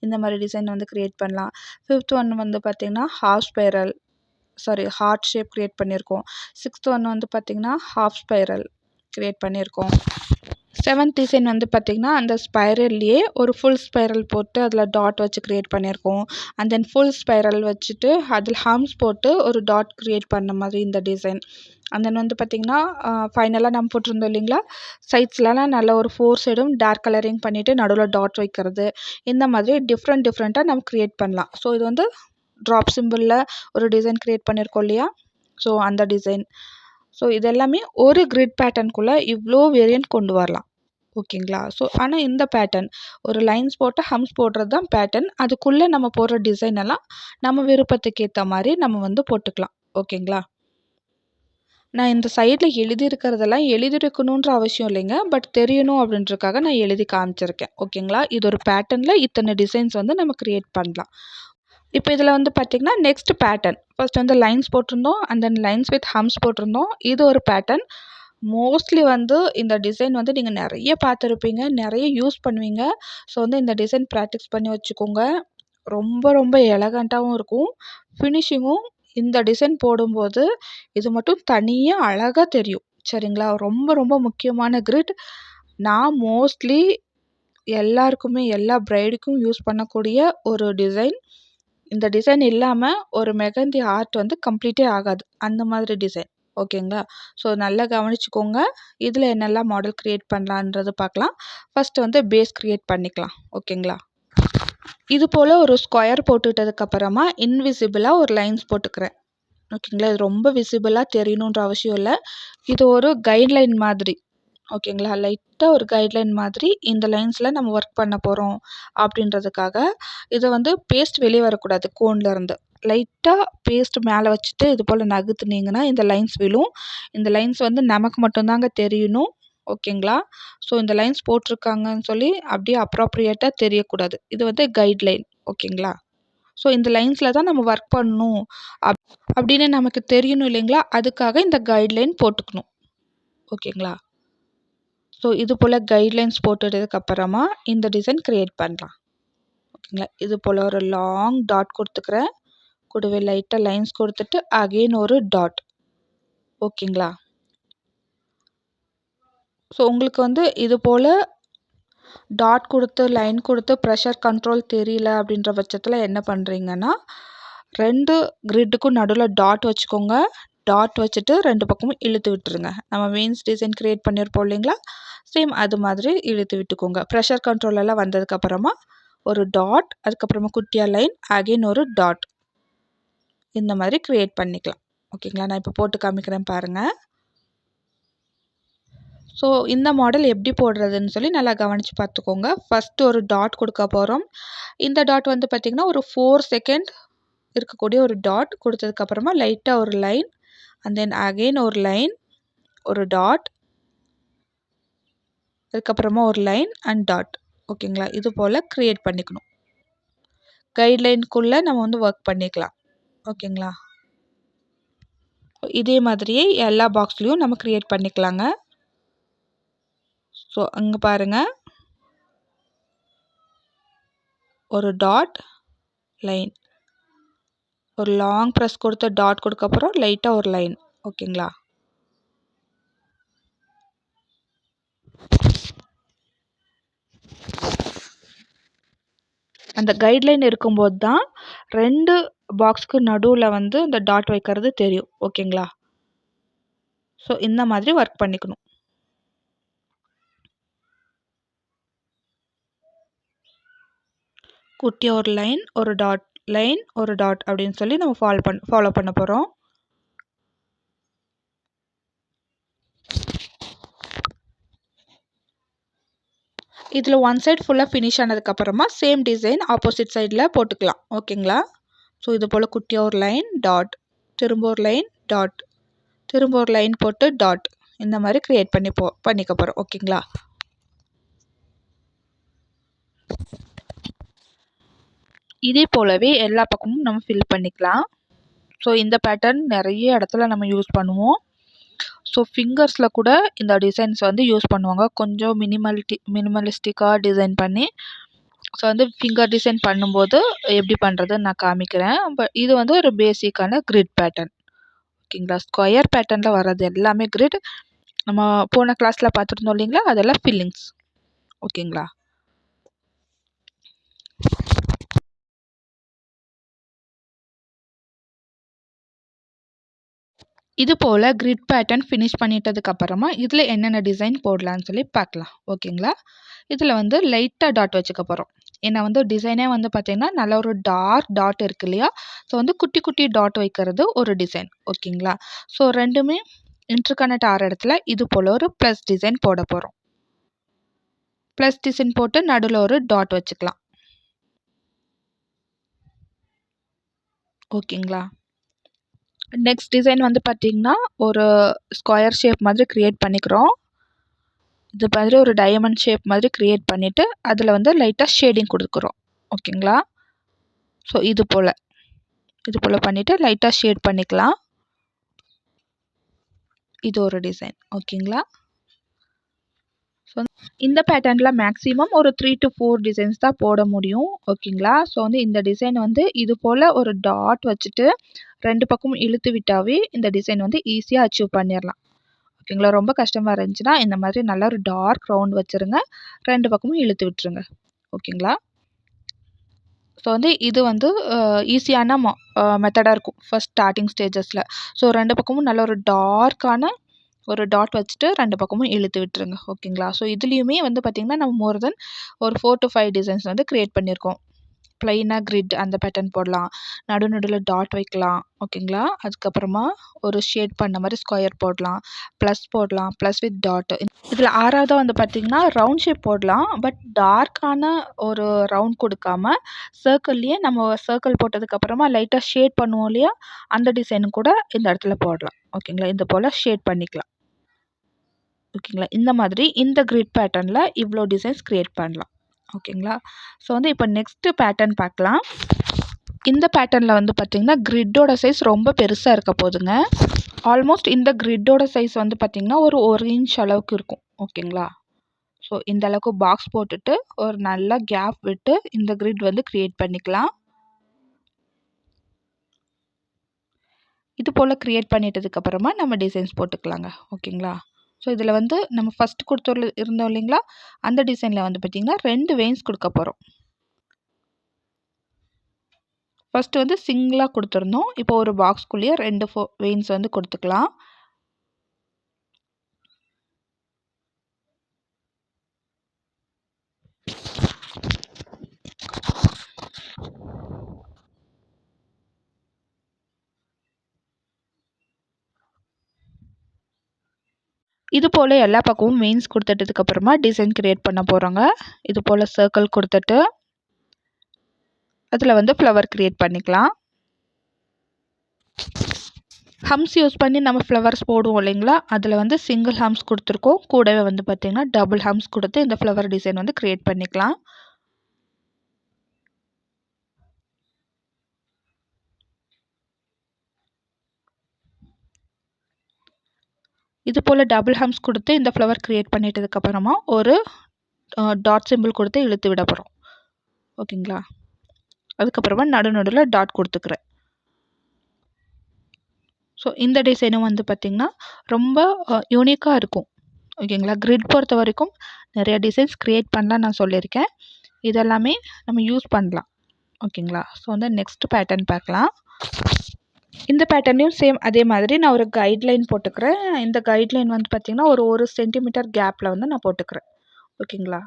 இந்த மாதிரி டிசைன் வந்து க்ரியேட் பண்ணலாம். 5th ஒன் வந்து பார்த்திங்கன்னா ஹார்ட் ஷேப் க்ரியேட் பண்ணியிருக்கோம். 6th ஒன் வந்து பார்த்திங்கன்னா ஹாஃப் ஸ்பைரல் க்ரியேட் பண்ணியிருக்கோம். 7th டிசைன் வந்து பார்த்திங்கன்னா அந்த ஸ்பைரல்லையே ஒரு ஃபுல் ஸ்பைரல் போட்டு அதில் டாட் வச்சு க்ரியேட் பண்ணியிருக்கோம். அண்ட் தென் ஃபுல் ஸ்பைரல் வச்சுட்டு அதில் ஹம்ஸ் போட்டு ஒரு டாட் க்ரியேட் பண்ண மாதிரி இந்த டிசைன். அண்ட் தென் வந்து பார்த்திங்கன்னா ஃபைனலாக நம்ம போட்டிருந்தோம் இல்லைங்களா? சைட்ஸ்லலாம் நல்ல ஒரு 4 சைடும் டார்க் கலரிங் பண்ணிவிட்டு நடுவில் டாட் வைக்கிறது. இந்த மாதிரி டிஃப்ரெண்ட்டாக நம்ம க்ரியேட் பண்ணலாம். ஸோ இது வந்து ட்ராப் சிம்பிளில் ஒரு டிசைன் க்ரியேட் பண்ணியிருக்கோம் இல்லையா? ஸோ அந்த டிசைன். ஸோ இது எல்லாமே ஒரு கிரிட் பேட்டர்னுக்குள்ளே இவ்வளோ வேரியன்ட் கொண்டு வரலாம். ஓகேங்களா? ஸோ ஆனால் இந்த பேட்டர்ன் ஒரு லைன்ஸ் போட்டு ஹம்ஸ் போடுறது தான் பேட்டர்ன். அதுக்குள்ளே நம்ம போடுற டிசைன் எல்லாம் நம்ம விருப்பத்துக்கு ஏற்ற மாதிரி நம்ம வந்து போட்டுக்கலாம். ஓகேங்களா? நான் இந்த சைடில் எழுதியிருக்கிறதெல்லாம் எழுதியிருக்கணுன்ற அவசியம் இல்லைங்க. பட் தெரியணும் அப்படின்றதுக்காக நான் எழுதி காமிச்சிருக்கேன். ஓகேங்களா? இது ஒரு பேட்டர்னில் இத்தனை டிசைன்ஸ் வந்து நம்ம க்ரியேட் பண்ணலாம். இப்போ இதில் வந்து பார்த்திங்கன்னா நெக்ஸ்ட் பேட்டர்ன். ஃபர்ஸ்ட் வந்து லைன்ஸ் போட்டிருந்தோம். அண்ட் தென் லைன்ஸ் வித் ஹம்ஸ் போட்டிருந்தோம். இது ஒரு பேட்டர்ன். மோஸ்ட்லி வந்து இந்த டிசைன் வந்து நீங்கள் நிறைய பார்த்துருப்பீங்க. நிறைய யூஸ் பண்ணுவீங்க. ஸோ வந்து இந்த டிசைன் ப்ராக்டிஸ் பண்ணி வச்சுக்கோங்க. ரொம்ப எலகண்ட்டாகவும் இருக்கும். ஃபினிஷிங்கும் இந்த டிசைன் போடும்போது இது மட்டும் தனியாக அழகாக தெரியும். சரிங்களா? ரொம்ப முக்கியமான கிரிட். நான் மோஸ்ட்லி எல்லாருக்குமே எல்லா பிரைடுக்கும் யூஸ் பண்ணக்கூடிய ஒரு டிசைன். இந்த டிசைன் இல்லாமல் ஒரு மெஹந்தி ஆர்ட் வந்து கம்ப்ளீட்டே ஆகாது, அந்த மாதிரி டிசைன். ஓகேங்களா? ஸோ நல்லா கவனிச்சுக்கோங்க. இதில் என்னெல்லாம் மாடல் க்ரியேட் பண்ணலான்றது பார்க்கலாம். ஃபஸ்ட்டு வந்து பேஸ் க்ரியேட் பண்ணிக்கலாம். ஓகேங்களா? இது போல் ஒரு ஸ்கொயர் போட்டுட்டதுக்கப்புறமா இன்விசிபிளாக ஒரு லைன்ஸ் போட்டுக்கிறேன். ஓகேங்களா? இது ரொம்ப விசிபிளாக தெரியணுன்ற அவசியம் இல்லை. இது ஒரு கைட்லைன் மாதிரி. ஓகேங்களா? லைட்டாக ஒரு கைட்லைன் மாதிரி இந்த லைன்ஸில் நம்ம ஒர்க் பண்ண போகிறோம் அப்படின்றதுக்காக. இதை வந்து பேஸ்ட் வெளியே வரக்கூடாது கோன்லேருந்து. லைட்டாக பேஸ்ட் மேலே வச்சுட்டு இது போல் நகர்த்துனீங்கன்னா இந்த லைன்ஸ் விழும். இந்த லைன்ஸ் வந்து நமக்கு மட்டும்தாங்க தெரியணும். ஓகேங்களா? ஸோ இந்த லைன்ஸ் போட்டிருக்காங்கன்னு சொல்லி அப்படியே அப்ராப்ரியேட்டாக தெரியக்கூடாது. இது வந்து கைட்லைன். ஓகேங்களா? ஸோ இந்த லைன்ஸில் தான் நம்ம ஒர்க் பண்ணணும் அப்படின்னு நமக்கு தெரியணும் இல்லைங்களா? அதுக்காக இந்த கைட்லைன் போட்டுக்கணும். ஓகேங்களா? ஸோ இது போல் கைட்லைன்ஸ் போட்டுட்டதுக்கப்புறமா இந்த டிசைன் க்ரியேட் பண்ணலாம். ஓகேங்களா? இது போல் ஒரு லாங் டாட் கொடுத்துக்கிறேன். கூடவே லைட்டாக லைன்ஸ் கொடுத்துட்டு அகெயின் ஒரு டாட். ஓகேங்களா? ஸோ உங்களுக்கு வந்து இது போல் டாட் கொடுத்து லைன் கொடுத்து ப்ரெஷர் கண்ட்ரோல் தெரியல அப்படின்ற பட்சத்தில் என்ன பண்ணுறீங்கன்னா, 2 கிரிட்டுக்கும் நடுவில் டாட் வச்சுக்கோங்க. டாட் வச்சுட்டு 2 பக்கமும் இழுத்து விட்டுருங்க. நம்ம மெயின்ஸ் டிசைன் க்ரியேட் பண்ணியிருப்போம் இல்லைங்களா? சேம் அது மாதிரி இழுத்து விட்டுக்கோங்க. ப்ரெஷர் கண்ட்ரோல் எல்லாம் வந்ததுக்கப்புறமா ஒரு டாட், அதுக்கப்புறமா குட்டியாக லைன், அகெயின் ஒரு டாட். இந்த மாதிரி க்ரியேட் பண்ணிக்கலாம். ஓகேங்களா? நான் இப்போ போட்டு காமிக்கிறேன் பாருங்கள். ஸோ இந்த மாடல் எப்படி போடுறதுன்னு சொல்லி நல்லா கவனித்து பார்த்துக்கோங்க. ஃபஸ்ட்டு ஒரு டாட் கொடுக்க போகிறோம். இந்த டாட் வந்து பார்த்திங்கன்னா ஒரு 4 செகண்ட் இருக்கக்கூடிய ஒரு டாட் கொடுத்ததுக்கப்புறமா லைட்டாக ஒரு லைன் அண்ட் தென் அகெயின் ஒரு லைன், ஒரு டாட், அதுக்கப்புறமா ஒரு லைன் அண்ட் டாட். ஓகேங்களா? இது போல் க்ரியேட் பண்ணிக்கணும். கைட்லைனுக்குள்ளே நம்ம வந்து ஒர்க் பண்ணிக்கலாம். ஓகேங்களா? இதே மாதிரியே எல்லா பாக்ஸ்லேயும் நம்ம க்ரியேட் பண்ணிக்கலாங்க. ஸோ அங்கே பாருங்கள், ஒரு டாட், லைன், ஒரு லாங் ப்ரெஸ் கொடுத்து டாட் கொடுக்க அப்புறம் லைட்டாக ஒரு லைன். ஓகேங்களா? அந்த கைட்லைன் இருக்கும்போது தான் 2 பாக்ஸ்க்கு நடுவில் வந்து இந்த டாட் வைக்கிறது தெரியும். ஓகேங்களா? ஸோ இந்த மாதிரி ஒர்க் பண்ணிக்கணும். குட்டியாக ஒரு லைன், ஒரு டாட், லைன், ஒரு டாட் அப்படின்னு சொல்லி நம்ம ஃபாலோ பண்ண போகிறோம். இதில் ஒன் சைட் ஃபுல்லாக ஃபினிஷ் ஆனதுக்கப்புறமா சேம் டிசைன் ஆப்போசிட் சைடில் போட்டுக்கலாம். ஓகேங்களா? ஸோ இது போல் குட்டியாக ஒரு லைன், டாட், திரும்ப ஒரு லைன், டாட், திரும்ப ஒரு லைன் போட்டு டாட். இந்த மாதிரி க்ரியேட் பண்ணிக்க போகிறோம். ஓகேங்களா? இதே போலவே எல்லா பக்கமும் நம்ம ஃபில் பண்ணிக்கலாம். ஸோ இந்த பேட்டர்ன் நிறைய இடத்துல நம்ம யூஸ் பண்ணுவோம். ஸோ ஃபிங்கர்ஸில் கூட இந்த டிசைன்ஸ் வந்து யூஸ் பண்ணுவாங்க. கொஞ்சம் மினிமலிஸ்டிக்காக டிசைன் பண்ணி. ஸோ வந்து ஃபிங்கர் டிசைன் பண்ணும்போது எப்படி பண்ணுறதுன்னு நான் காமிக்கிறேன். இது வந்து ஒரு பேசிக்கான கிரிட் பேட்டர்ன். ஓகேங்களா? ஸ்கொயர் பேட்டர்னில் வர்றது எல்லாமே கிரிட். நம்ம போன கிளாஸில் பார்த்துருந்தோம் இல்லைங்களா? அதெல்லாம் ஃபில்லிங்ஸ். ஓகேங்களா? இது போல் கிரிட் பேட்டர்ன் ஃபினிஷ் பண்ணிட்டதுக்கப்புறமா இதில் என்னென்ன டிசைன் போடலான்னு சொல்லி பார்க்கலாம். ஓகேங்களா? இதில் வந்து லைட்டாக டாட் வச்சுக்க போகிறோம். ஏன்னா வந்து டிசைனே வந்து பார்த்திங்கன்னா நல்ல ஒரு டார்க் டாட் இருக்கு இல்லையா? ஸோ வந்து குட்டி குட்டி டாட் வைக்கிறது ஒரு டிசைன். ஓகேங்களா? ஸோ ரெண்டுமே இன்டர்கனெக்ட் ஆகிற இடத்துல இது போல் ஒரு ப்ளஸ் டிசைன் போட போகிறோம். ப்ளஸ் டிசைன் போட்டு நடுவில் ஒரு டாட் வச்சுக்கலாம். ஓகேங்களா? நெக்ஸ்ட் டிசைன் வந்து பார்த்திங்கன்னா ஒரு ஸ்கொயர் ஷேப் மாதிரி க்ரியேட் பண்ணிக்கிறோம். இது மாதிரி ஒரு டைமண்ட் ஷேப் மாதிரி க்ரியேட் பண்ணிவிட்டு அதில் வந்து லைட்டாக ஷேடிங் கொடுக்குறோம். ஓகேங்களா? ஸோ இது போல் பண்ணிவிட்டு லைட்டாக ஷேட் பண்ணிக்கலாம். இது ஒரு டிசைன். ஓகேங்களா? ஸோ இந்த பேட்டர்னில் மேக்ஸிமம் ஒரு 3 to 4 டிசைன்ஸ் தான் போட முடியும். ஓகேங்களா? ஸோ வந்து இந்த டிசைன் வந்து இது போல் ஒரு டாட் வச்சுட்டு 2 பக்கமும் இழுத்து விட்டாவே இந்த டிசைன் வந்து ஈஸியாக அச்சீவ் பண்ணிடலாம். ஓகேங்களா? ரொம்ப கஷ்டமாக இருந்துச்சுன்னா இந்த மாதிரி நல்லா ஒரு டார்க் ரவுண்ட் வச்சுருங்க. 2 பக்கமும் இழுத்து விட்டுருங்க. ஓகேங்களா? ஸோ வந்து இது வந்து ஈஸியான மெத்தடாக இருக்கும் ஃபஸ்ட் ஸ்டார்டிங் ஸ்டேஜஸில். ஸோ 2 பக்கமும் நல்ல ஒரு டார்க்கான ஒரு டாட் வச்சுட்டு 2 பக்கமும் இழுத்து விட்டுருங்க. ஓகேங்களா? ஸோ இதுலேயுமே வந்து பார்த்திங்கன்னா நம்ம மோர் தென் ஒரு 4 to 5 டிசைன்ஸ் வந்து க்ரியேட் பண்ணியிருக்கோம். ப்ளைனாக கிரிட் அந்த பேட்டர்ன் போடலாம். நடுவில் டாட் வைக்கலாம். ஓகேங்களா? அதுக்கப்புறமா ஒரு ஷேட் பண்ண மாதிரி ஸ்கொயர் போடலாம். ப்ளஸ் போடலாம். Plus with dot. இதில் 6வதா வந்து பார்த்திங்கன்னா ரவுண்ட் ஷேப் போடலாம். பட் டார்க்கான ஒரு ரவுண்ட் கொடுக்காம சர்க்கிள்லேயே நம்ம சர்க்கிள் போட்டதுக்கப்புறமா லைட்டாக ஷேட் பண்ணுவோம் இல்லையா? அந்த டிசைன் கூட இந்த இடத்துல போடலாம். ஓகேங்களா? இது போல் ஷேட் பண்ணிக்கலாம். ஓகேங்களா? இந்த மாதிரி இந்த கிரிட் பேட்டர்னில் இவ்வளோ டிசைன்ஸ் க்ரியேட் பண்ணலாம். ஓகேங்களா? ஸோ வந்து இப்போ நெக்ஸ்ட்டு பேட்டர்ன் பார்க்கலாம். இந்த பேட்டர்னில் வந்து பார்த்திங்கன்னா கிரிட்டோட சைஸ் ரொம்ப பெருசாக இருக்க போதுங்க. ஆல்மோஸ்ட் இந்த கிரிட்டோட சைஸ் வந்து பார்த்திங்கன்னா ஒரு 1 இன்ச் அளவுக்கு இருக்கும். ஓகேங்களா? ஸோ இந்த அளவுக்கு பாக்ஸ் போட்டுட்டு ஒரு நல்ல கேப் விட்டு இந்த கிரிட் வந்து க்ரியேட் பண்ணிக்கலாம். இது போல் க்ரியேட் பண்ணிட்டதுக்கப்புறமா நம்ம டிசைன்ஸ் போட்டுக்கலாங்க. ஓகேங்களா? ஸோ இதில் வந்து நம்ம ஃபஸ்ட்டு இருந்தோம் இல்லைங்களா? அந்த டிசைனில் வந்து பார்த்திங்கன்னா 2 வெயின்ஸ் கொடுக்க போகிறோம். ஃபஸ்ட்டு வந்து சிங்கிளாக கொடுத்துருந்தோம். இப்போ ஒரு பாக்ஸ்குள்ளேயே 2 வெயின்ஸ் வந்து கொடுத்துக்கலாம். இது போல் எல்லா பக்கமும் வெயின்ஸ் கொடுத்துட்டதுக்கப்புறமா டிசைன் க்ரியேட் பண்ண போகிறோங்க. இது போல் சர்க்கிள் கொடுத்துட்டு அதில் வந்து ஃப்ளவர் க்ரியேட் பண்ணிக்கலாம். ஹம்ஸ் யூஸ் பண்ணி நம்ம ஃப்ளவர்ஸ் போடுவோம் இல்லைங்களா? அதில் வந்து சிங்கிள் ஹம்ஸ் கொடுத்துருக்கோம். கூடவே வந்து பார்த்திங்கன்னா டபுள் ஹம்ஸ் கொடுத்து இந்த ஃப்ளவர் டிசைன் வந்து க்ரியேட் பண்ணிக்கலாம். இது போல் டபுள் ஹம்ஸ் கொடுத்து இந்த ஃப்ளவர் க்ரியேட் பண்ணிட்டதுக்கப்புறமா ஒரு டாட் சிம்பிள் கொடுத்து இழுத்து விட போகிறோம். ஓகேங்களா? அதுக்கப்புறமா நடுவில் டாட் கொடுத்துக்கிறேன். ஸோ இந்த டிசைனும் வந்து பார்த்திங்கன்னா ரொம்ப யூனிக்காக இருக்கும். ஓகேங்களா? கிரிட் பொறுத்த வரைக்கும் நிறைய டிசைன்ஸ் க்ரியேட் பண்ணலாம் நான் சொல்லியிருக்கேன். இதெல்லாமே நம்ம யூஸ் பண்ணலாம். ஓகேங்களா? ஸோ வந்து நெக்ஸ்ட் பேட்டர்ன் பார்க்கலாம். இந்த பேட்டர்னையும் சேம் அதே மாதிரி நான் ஒரு கைட்லைன் போட்டுக்கிறேன். இந்த கைட்லைன் வந்து பார்த்திங்கன்னா ஒரு 1 சென்டிமீட்டர் கேப்பில் வந்து நான் போட்டுக்கிறேன். ஓகேங்களா?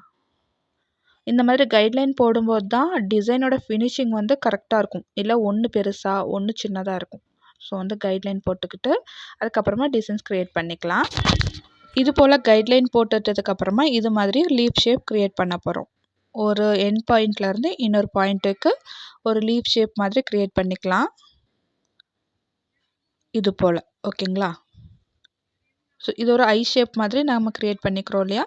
இந்த மாதிரி கைட்லைன் போடும்போது தான் டிசைனோட ஃபினிஷிங் வந்து கரெக்டாக இருக்கும். இல்லை ஒன்று பெருசாக ஒன்று சின்னதாக இருக்கும். ஸோ வந்து கைட்லைன் போட்டுக்கிட்டு அதுக்கப்புறமா டிசைன்ஸ் க்ரியேட் பண்ணிக்கலாம். இது போல் கைட்லைன் போட்டுட்டதுக்கப்புறமா இது மாதிரி லீஃப் ஷேப் க்ரியேட் பண்ண போகிறோம். ஒரு எண்ட் பாயிண்ட்லேருந்து இன்னொரு பாயிண்ட்டுக்கு ஒரு லீஃப் ஷேப் மாதிரி க்ரியேட் பண்ணிக்கலாம். இது போல். ஓகேங்களா? ஸோ இது ஒரு ஐ ஷேப் மாதிரி நம்ம க்ரியேட் பண்ணிக்கிறோம் இல்லையா?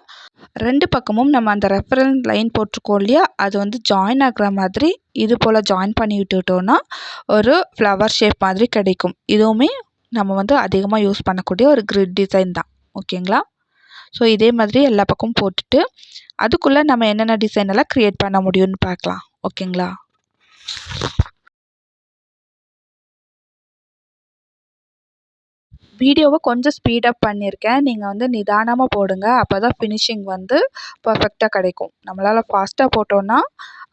2 பக்கமும் நம்ம அந்த ரெஃபரன்ஸ் லைன் போட்டிருக்கோம் இல்லையா? அது வந்து ஜாயின் ஆகிற மாதிரி இது போல் ஜாயின் பண்ணி விட்டுட்டோன்னா ஒரு ஃப்ளவர் ஷேப் மாதிரி கிடைக்கும். இதுவுமே நம்ம வந்து அதிகமாக யூஸ் பண்ணக்கூடிய ஒரு கிரிட் டிசைன் தான். ஓகேங்களா? ஸோ இதே மாதிரி எல்லா பக்கமும் போட்டுட்டு அதுக்குள்ளே நம்ம என்னென்ன டிசைன் எல்லாம் க்ரியேட் பண்ண முடியும்னு பார்க்கலாம். ஓகேங்களா? வீடியோவை கொஞ்சம் ஸ்பீடப் பண்ணியிருக்கேன். நீங்கள் வந்து நிதானமாக போடுங்க. அப்போ தான் ஃபினிஷிங் வந்து பர்ஃபெக்டாக கிடைக்கும். நம்மளால் ஃபாஸ்ட்டாக போட்டோன்னா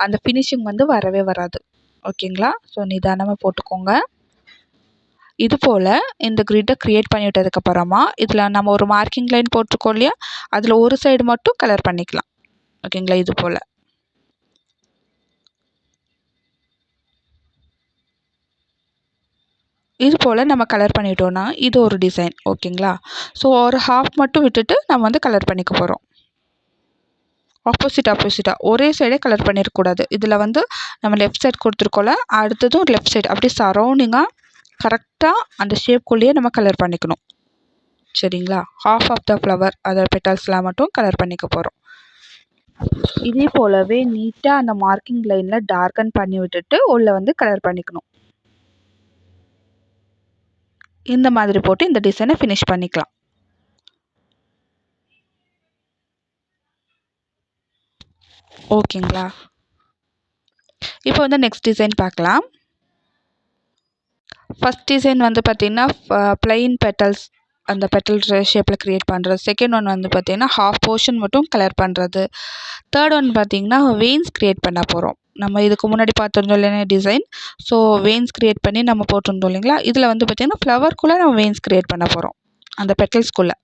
அந்த ஃபினிஷிங் வந்து வரவே வராது. ஓகேங்களா? ஸோ நிதானமாக போட்டுக்கோங்க. இது போல் இந்த கிரிட்டை க்ரியேட் பண்ணி விட்டதுக்கப்புறமா இதில் நம்ம ஒரு மார்க்கிங் லைன் போட்டிருக்கோம் இல்லையா? அதில் ஒரு சைடு மட்டும் கலர் பண்ணிக்கலாம். ஓகேங்களா? இது போல். இது போல் நம்ம கலர் பண்ணிட்டோன்னா இது ஒரு டிசைன். ஓகேங்களா? ஸோ ஒரு ஹாஃப் மட்டும் விட்டுட்டு நம்ம வந்து கலர் பண்ணிக்க போகிறோம். ஆப்போசிட்டாக ஒரே சைடே கலர் பண்ணிடக்கூடாது. இதில் வந்து நம்ம லெஃப்ட் சைட் கொடுத்துருக்கோம்ல, அடுத்ததும் லெஃப்ட் சைடு அப்படியே சரௌண்டிங்காக கரெக்டாக அந்த ஷேப்குள்ளேயே நம்ம கலர் பண்ணிக்கணும். சரிங்களா? ஹாஃப் ஆஃப் த ஃப்ளவர் அதோட பெட்டல்ஸ்லாம் மட்டும் கலர் பண்ணிக்க போகிறோம். இதே போலவே நீட்டாக அந்த மார்க்கிங் லைனில் டார்க்கன் பண்ணி விட்டுட்டு உள்ளே வந்து கலர் பண்ணிக்கணும். இந்த மாதிரி போட்டு இந்த டிசைனை ஃபினிஷ் பண்ணிக்கலாம். ஓகேங்களா? இப்போ வந்து நெக்ஸ்ட் டிசைன் பார்க்கலாம். ஃபஸ்ட் டிசைன் வந்து பார்த்திங்கன்னா ப்ளைன் பெட்டல்ஸ் அந்த பெட்டல் ஷேப்பில் க்ரியேட் பண்ணுறது. செகண்ட் ஒன் வந்து பார்த்திங்கன்னா ஹாஃப் போர்ஷன் மட்டும் கலர் பண்ணுறது. தேர்ட் ஒன் பார்த்திங்கன்னா வெயின்ஸ் க்ரியேட் பண்ண போகிறோம். நம்ம இதுக்கு முன்னாடி பார்த்துருந்தோம் இல்லைன்னா டிசைன். ஸோ வெயின்ஸ் க்ரியேட் பண்ணி நம்ம போட்டிருந்தோம் இல்லைங்களா, இதில் வந்து பார்த்திங்கன்னா ஃப்ளவர்க்குள்ளே நம்ம வெயின்ஸ் க்ரியேட் பண்ண போகிறோம் அந்த பெட்டல்ஸ்குள்ளே.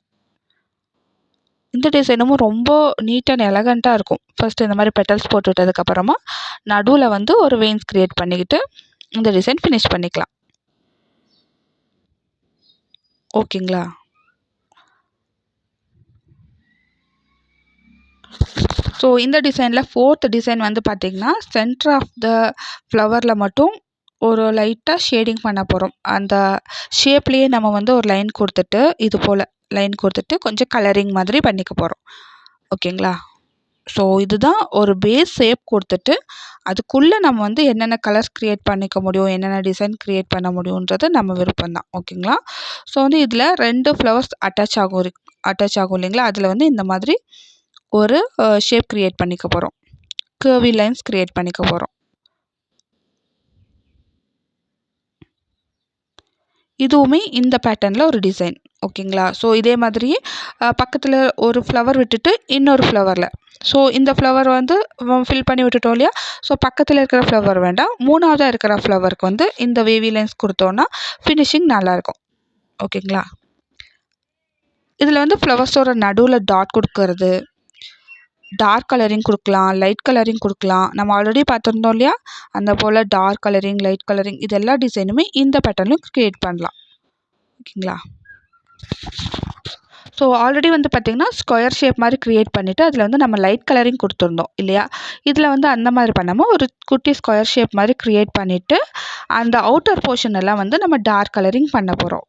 இந்த டிசைனும் ரொம்ப நீட் அண்ட் எலகண்ட்டாக இருக்கும். ஃபஸ்ட்டு இந்த மாதிரி பெட்டல்ஸ் போட்டுவிட்டதுக்கப்புறமா நடுவில் வந்து ஒரு வெயின்ஸ் க்ரியேட் பண்ணிக்கிட்டு இந்த டிசைன் ஃபினிஷ் பண்ணிக்கலாம். ஓகேங்களா? ஸோ இந்த டிசைனில் 4th டிசைன் வந்து பார்த்திங்கன்னா சென்டர் ஆஃப் த ஃப்ளவரில் மட்டும் ஒரு லைட்டாக ஷேடிங் பண்ண போகிறோம். அந்த ஷேப்லேயே நம்ம வந்து ஒரு லைன் கொடுத்துட்டு இது போல் லைன் கொடுத்துட்டு கொஞ்சம் கலரிங் மாதிரி பண்ணிக்க போகிறோம். ஓகேங்களா? ஸோ இதுதான் ஒரு பேஸ் ஷேப் கொடுத்துட்டு அதுக்குள்ளே நம்ம வந்து என்னென்ன கலர்ஸ் க்ரியேட் பண்ணிக்க முடியும், என்னென்ன டிசைன் க்ரியேட் பண்ண முடியுன்றது நம்ம விருப்பம் தான். ஓகேங்களா? ஸோ வந்து இதில் 2 ஃப்ளவர்ஸ் அட்டாச் ஆகும் இல்லைங்களா, அதில் வந்து இந்த மாதிரி ஒரு ஷேப் க்ரியேட் பண்ணிக்க போகிறோம். கர்வி லைன்ஸ் க்ரியேட் பண்ணிக்க போகிறோம். இதுவுமே இந்த பேட்டர்னில் ஒரு டிசைன். ஓகேங்களா? ஸோ இதே மாதிரியே பக்கத்தில் ஒரு ஃப்ளவர் விட்டுட்டு இன்னொரு ஃப்ளவரில், ஸோ இந்த ஃப்ளவர் வந்து ஃபில் பண்ணி விட்டுட்டோம் இல்லையா, ஸோ பக்கத்தில் இருக்கிற ஃப்ளவர் வேண்டாம், 3ஆவதாக இருக்கிற ஃப்ளவருக்கு வந்து இந்த வேவி லைன்ஸ் கொடுத்தோன்னா ஃபினிஷிங் நல்லாயிருக்கும். ஓகேங்களா? இதில் வந்து ஃப்ளவர்ஸோட நடுவில் டாட் கொடுக்கறது, டார்க் கலரிங் கொடுக்கலாம், லைட் கலரிங் கொடுக்கலாம். நம்ம ஆல்ரெடி பார்த்துருந்தோம் இல்லையா, அந்த போல் டார்க் கலரிங், லைட் கலரிங் இது எல்லா டிசைனுமே இந்த பேட்டர்னில் க்ரியேட் பண்ணலாம். ஓகேங்களா? ஸோ ஆல்ரெடி வந்து பார்த்திங்கன்னா ஸ்கொயர் ஷேப் மாதிரி க்ரியேட் பண்ணிவிட்டு அதில் வந்து நம்ம லைட் கலரிங் கொடுத்துருந்தோம் இல்லையா, இதில் வந்து அந்த மாதிரி பண்ணாமல் ஒரு குட்டி ஸ்கொயர் ஷேப் மாதிரி க்ரியேட் பண்ணிவிட்டு அந்த அவுட்டர் போர்ஷன் எல்லாம் வந்து நம்ம டார்க் கலரிங் பண்ண போகிறோம்.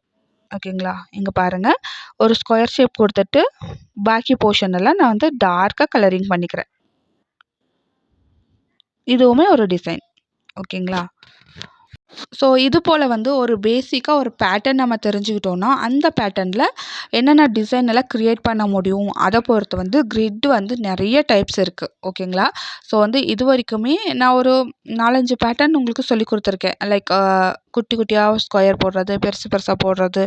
ஓகேங்களா? இங்கே பாருங்கள், ஒரு ஸ்கொயர் ஷேப் கொடுத்துட்டு பாக்கி போர்ஷன் எல்லாம் நான் வந்து டார்க்காக கலரிங் பண்ணிக்கிறேன். இதுவுமே ஒரு டிசைன். ஓகேங்களா? ஸோ இது போல் வந்து ஒரு பேசிக்காக ஒரு பேட்டர்ன் நம்ம தெரிஞ்சுக்கிட்டோன்னா அந்த பேட்டர்னில் என்னென்ன டிசைன் எல்லாம் க்ரியேட் பண்ண முடியும் அதை பொறுத்து வந்து கிரிட் வந்து நிறைய டைப்ஸ் இருக்குது. ஓகேங்களா? ஸோ வந்து இது வரைக்குமே நான் ஒரு 4-5 பேட்டர்ன் உங்களுக்கு சொல்லி கொடுத்துருக்கேன். லைக் குட்டி குட்டியாக ஸ்கொயர் போடுறது, பெருசு பெருசாக போடுறது,